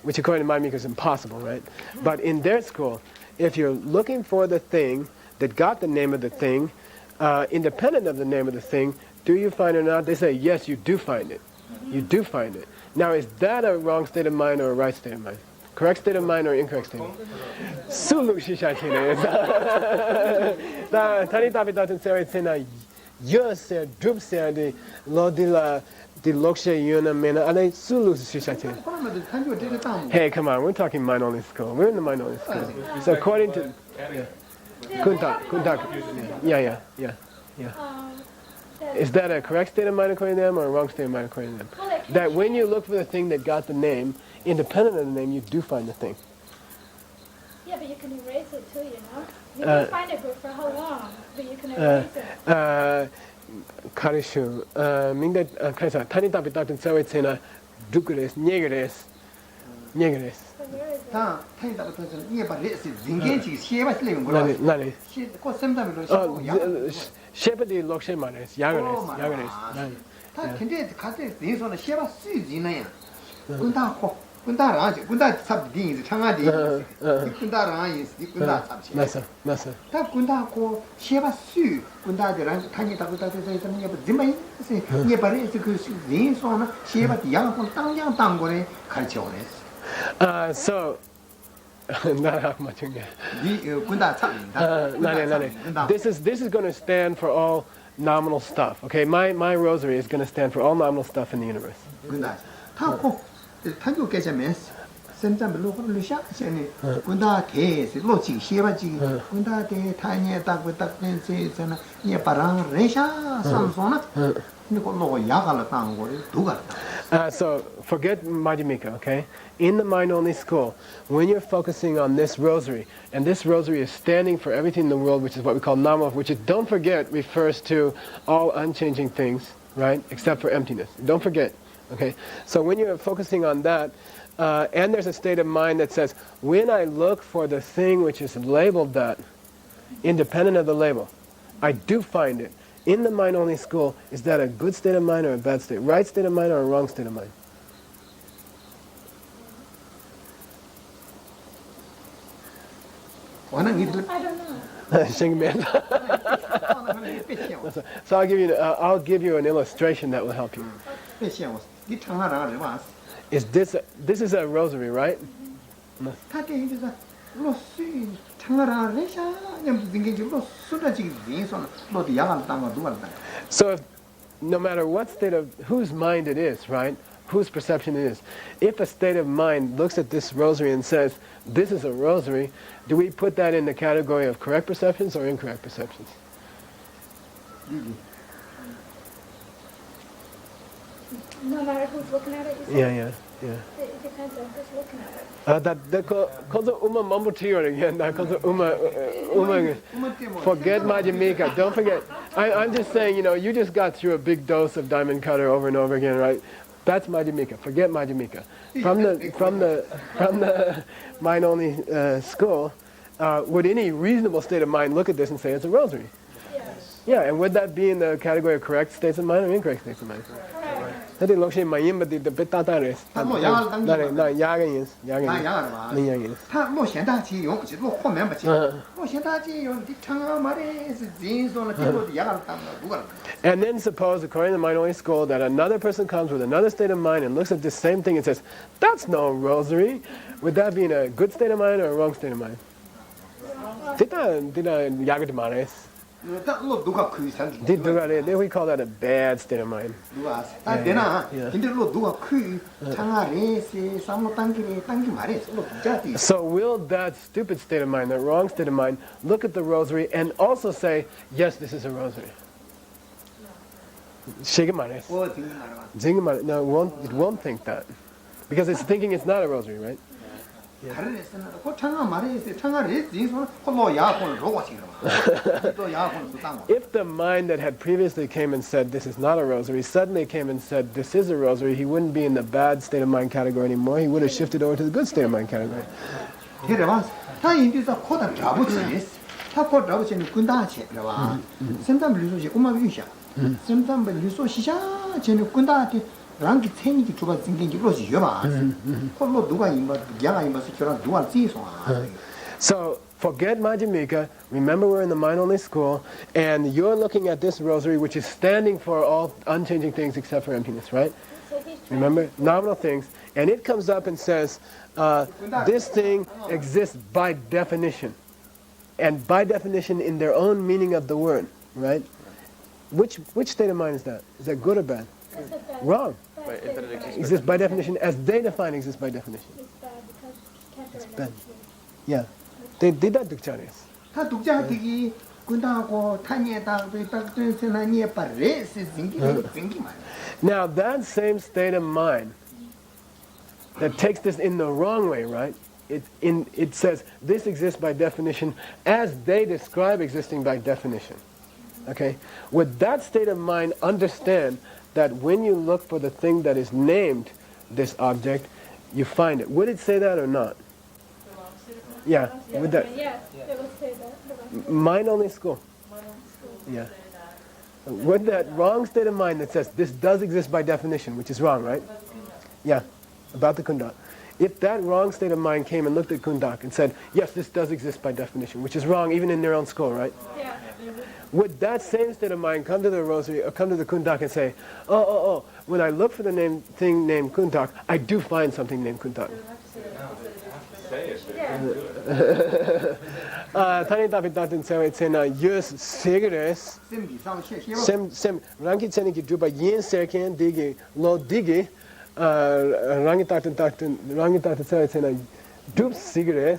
Speaker 1: Which according to MindMeeker is impossible, right? But in their school, if you're looking for the thing that got the name of the thing, independent of the name of the thing, do you find it or not? They say, yes, you do find it. You do find it. Now, is that a wrong state of mind or a right state of mind? Correct state of mind or incorrect state of mind? Sulu shishachine. Tani tapi datin seri tina yose drup seri di lodila di lokshe yuna mena ale sulu shishachine. Hey, come on, we're talking mind-only school. We're in the mind-only school. So according to kuntak. Yeah. Is that a correct state of mind according to them or a wrong state of mind according to them? That when you look for the thing that got the name, independent of the name, you do find the thing.
Speaker 3: Yeah, but you can erase it too, you know? You can find it, but for how long? But you can erase it.
Speaker 1: Karishu, Mingda Kaisa, Tani Tapi Datin Sawitsena, Dukuris, Niegeres.
Speaker 3: So where is it?
Speaker 1: Nani. Shepherd Lokshe Manes, Yagares. So this is going to stand for all nominal stuff. Okay, my rosary is going to stand for all nominal stuff in the universe. So forget Madhyamika, okay? In the mind-only school, when you're focusing on this rosary, and this rosary is standing for everything in the world, which is what we call nama, which is, don't forget, refers to all unchanging things, right? Except for emptiness. Don't forget, okay? So when you're focusing on that, and there's a state of mind that says, when I look for the thing which is labeled that, independent of the label, I do find it. In the mind-only school, is that a good state of mind or a bad state? Right state of mind or a wrong state of mind?
Speaker 3: I don't know.
Speaker 1: So I'll give you an illustration that will help you. Is this is a rosary, right? So if, no matter what state of whose mind it is, right? Whose perception it is. If a state of mind looks at this rosary and says, this is a rosary, do we put that in the category of correct perceptions or incorrect perceptions?
Speaker 3: No matter who's looking at it, you say?
Speaker 1: Yeah.
Speaker 3: It depends on who's looking at it.
Speaker 1: Forget Madhyamika. Don't forget. I'm just saying, you just got through a big dose of diamond cutter over and over again, right? That's Madhyamika. Forget Madhyamika. From the mind-only school, would any reasonable state of mind look at this and say it's a rosary?
Speaker 3: Yes.
Speaker 1: Yeah, and would that be in the category of correct states of mind or incorrect states of mind? That is lokshe mayim but the betatares. And then suppose, according to the mind-only school, that another person comes with another state of mind and looks at this same thing and says, "That's no rosary." Would that be in a good state of mind or a wrong state of mind? Then we call that a bad state of mind. So will that stupid state of mind, that wrong state of mind, look at the rosary and also say, yes, this is a rosary? No, it won't think that. Because it's thinking it's not a rosary, right? Yeah. If the mind that had previously came and said this is not a rosary suddenly came and said this is a rosary, he wouldn't be in the bad state of mind category anymore. He would have shifted over to the good state of mind category.
Speaker 2: 타코 라고서는 군다체 그러봐. 생담 리소시 엄마 위샤. 생담 리소시샤 쟤는 군다한테 랑기 체니기 주가 생긴 게 그러지 여봐. 홀로 누가 임마 양아 임마서 저랑 누가 지소.
Speaker 1: So forget Majimika. Remember, we're in the mind-only school, and you're looking at this rosary, which is standing for all unchanging things except for emptiness, right?
Speaker 3: So he's
Speaker 1: Remember, nominal things, and it comes up and says, this thing exists by definition, and by definition in their own meaning of the word, right? Which state of mind is that? Is that good or bad?
Speaker 3: That's a bad,
Speaker 1: Wrong.
Speaker 3: bad
Speaker 4: Wait,
Speaker 3: state
Speaker 4: that
Speaker 3: of
Speaker 4: it
Speaker 3: mind.
Speaker 4: exists
Speaker 1: Exists by definition as they define exists by definition.
Speaker 3: It's bad because cancer
Speaker 1: bad.
Speaker 3: is
Speaker 1: Yeah. They did that dictionaries.
Speaker 2: 다 독자들이 군다하고 타니에다 딱전세나니에 빠레스 생기만.
Speaker 1: Now that same state of mind that takes this in the wrong way, right? It says this exists by definition as they describe existing by definition. Okay? Would that state of mind understand that when you look for the thing that is named this object, you find it? Would it say that or not? Yeah. Would that
Speaker 3: Yeah, it would say that.
Speaker 1: mind-only school? Yeah. Would that wrong state of mind that says this does exist by definition, which is wrong, right? Yeah, about the kundak. If that wrong state of mind came and looked at kundak and said, yes, this does exist by definition, which is wrong even in their own school, right?
Speaker 3: Yeah.
Speaker 1: Would that same state of mind come to the rosary or come to the kundak and say, oh, when I look for the thing named kundak, I do find something named kundak?
Speaker 6: Say it, but
Speaker 3: Yeah.
Speaker 1: Tani tapi tatin sewa itsena yus sigres sem rangi tseni ki juba yin serken digi lo digi rangi tatin sewa itsena dup sigres